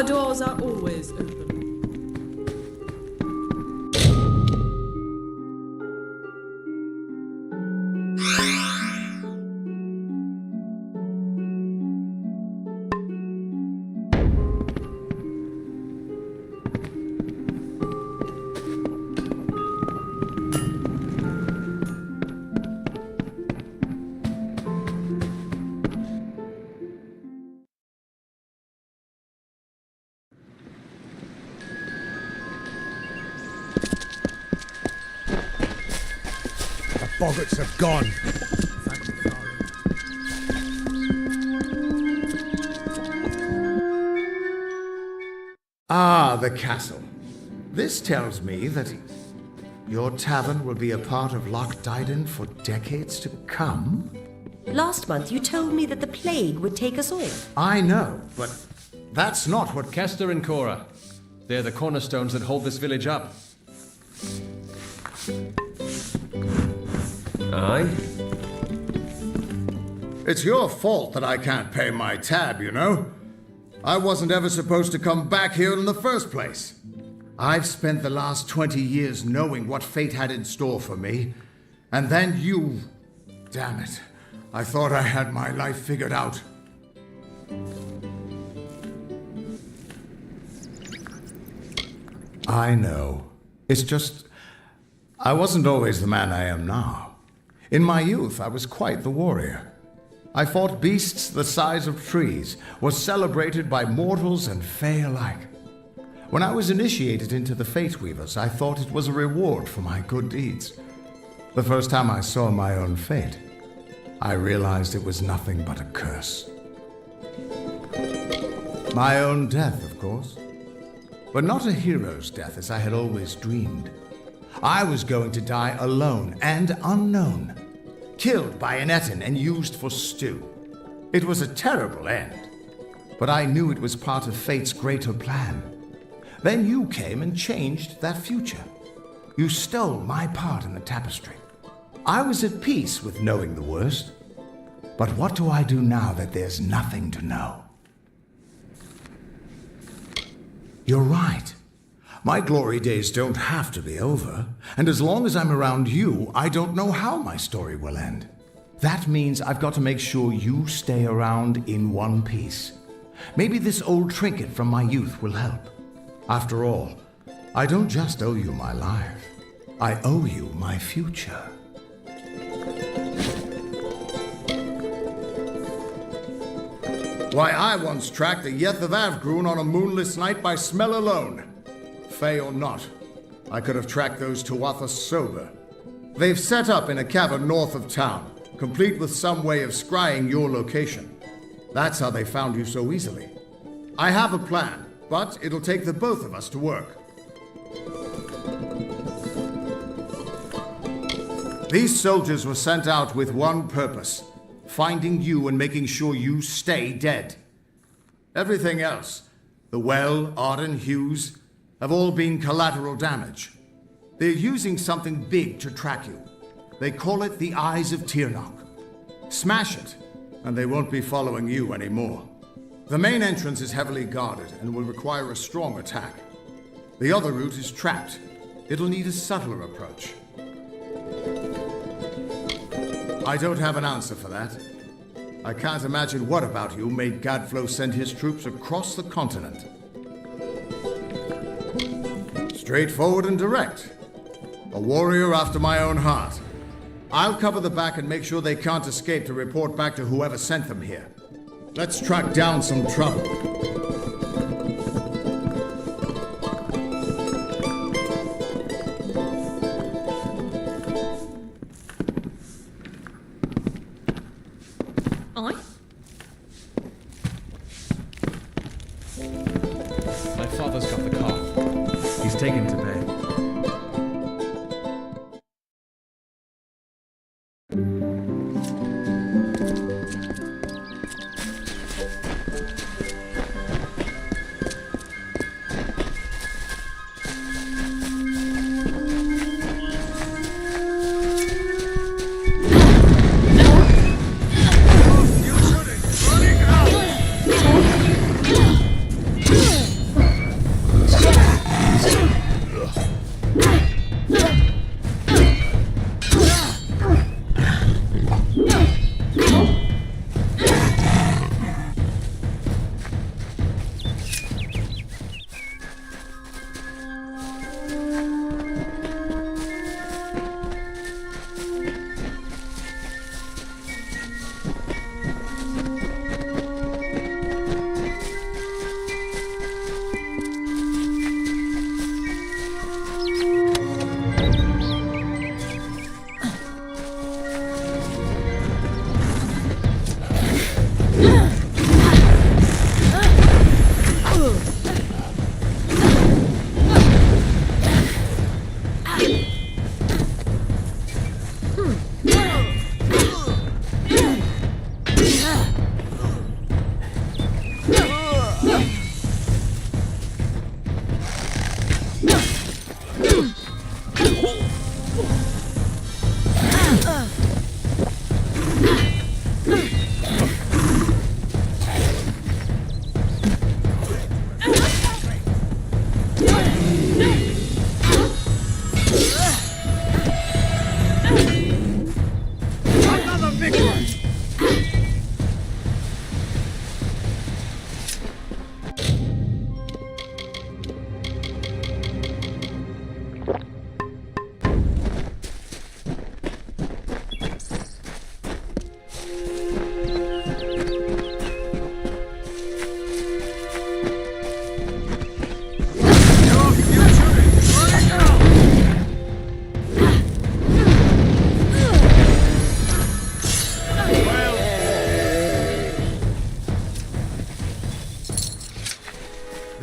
doors are always open. Boggarts have gone. Ah, the castle. This tells me that your tavern will be a part of Loch Dyden for decades to come. Last month you told me that the plague would take us all. I know, but that's not what... Kester and Cora. They're the cornerstones that hold this village up. Aye? It's your fault that I can't pay my tab, you know? I wasn't ever supposed to come back here in the first place. I've spent the last 20 years knowing what fate had in store for me. And then you... Damn it. I thought I had my life figured out. I know. It's just... I wasn't always the man I am now. In my youth, I was quite the warrior. I fought beasts the size of trees, was celebrated by mortals and fae alike. When I was initiated into the Fate Weavers, I thought it was a reward for my good deeds. The first time I saw my own fate, I realized it was nothing but a curse. My own death, of course. But not a hero's death as I had always dreamed. I was going to die alone and unknown, killed by an Etin and used for stew. It was a terrible end, but I knew it was part of fate's greater plan. Then you came and changed that future. You stole my part in the tapestry. I was at peace with knowing the worst. But what do I do now that there's nothing to know? You're right. My glory days don't have to be over, and as long as I'm around you, I don't know how my story will end. That means I've got to make sure you stay around in one piece. Maybe this old trinket from my youth will help. After all, I don't just owe you my life. I owe you my future. Why, I once tracked the Yeth of Avgrun on a moonless night by smell alone. Fey or not, I could have tracked those Tuatha sober. They've set up in a cavern north of town, complete with some way of scrying your location. That's how they found you so easily. I have a plan, but it'll take the both of us to work. These soldiers were sent out with one purpose: finding you and making sure you stay dead. Everything else, the Well, Arden, Hughes, have all been collateral damage. They're using something big to track you. They call it the Eyes of Tirnoch. Smash it, and they won't be following you anymore. The main entrance is heavily guarded and will require a strong attack. The other route is trapped. It'll need a subtler approach. I don't have an answer for that. I can't imagine what about you made Gadflow send his troops across the continent. Straightforward and direct. A warrior after my own heart. I'll cover the back and make sure they can't escape to report back to whoever sent them here. Let's track down some trouble. My father's got the cough. He's taken to bed.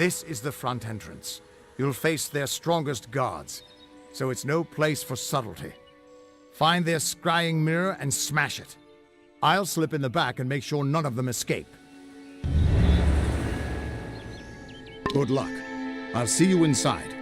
This is the front entrance. You'll face their strongest guards, so it's no place for subtlety. Find their scrying mirror and smash it. I'll slip in the back and make sure none of them escape. Good luck. I'll see you inside.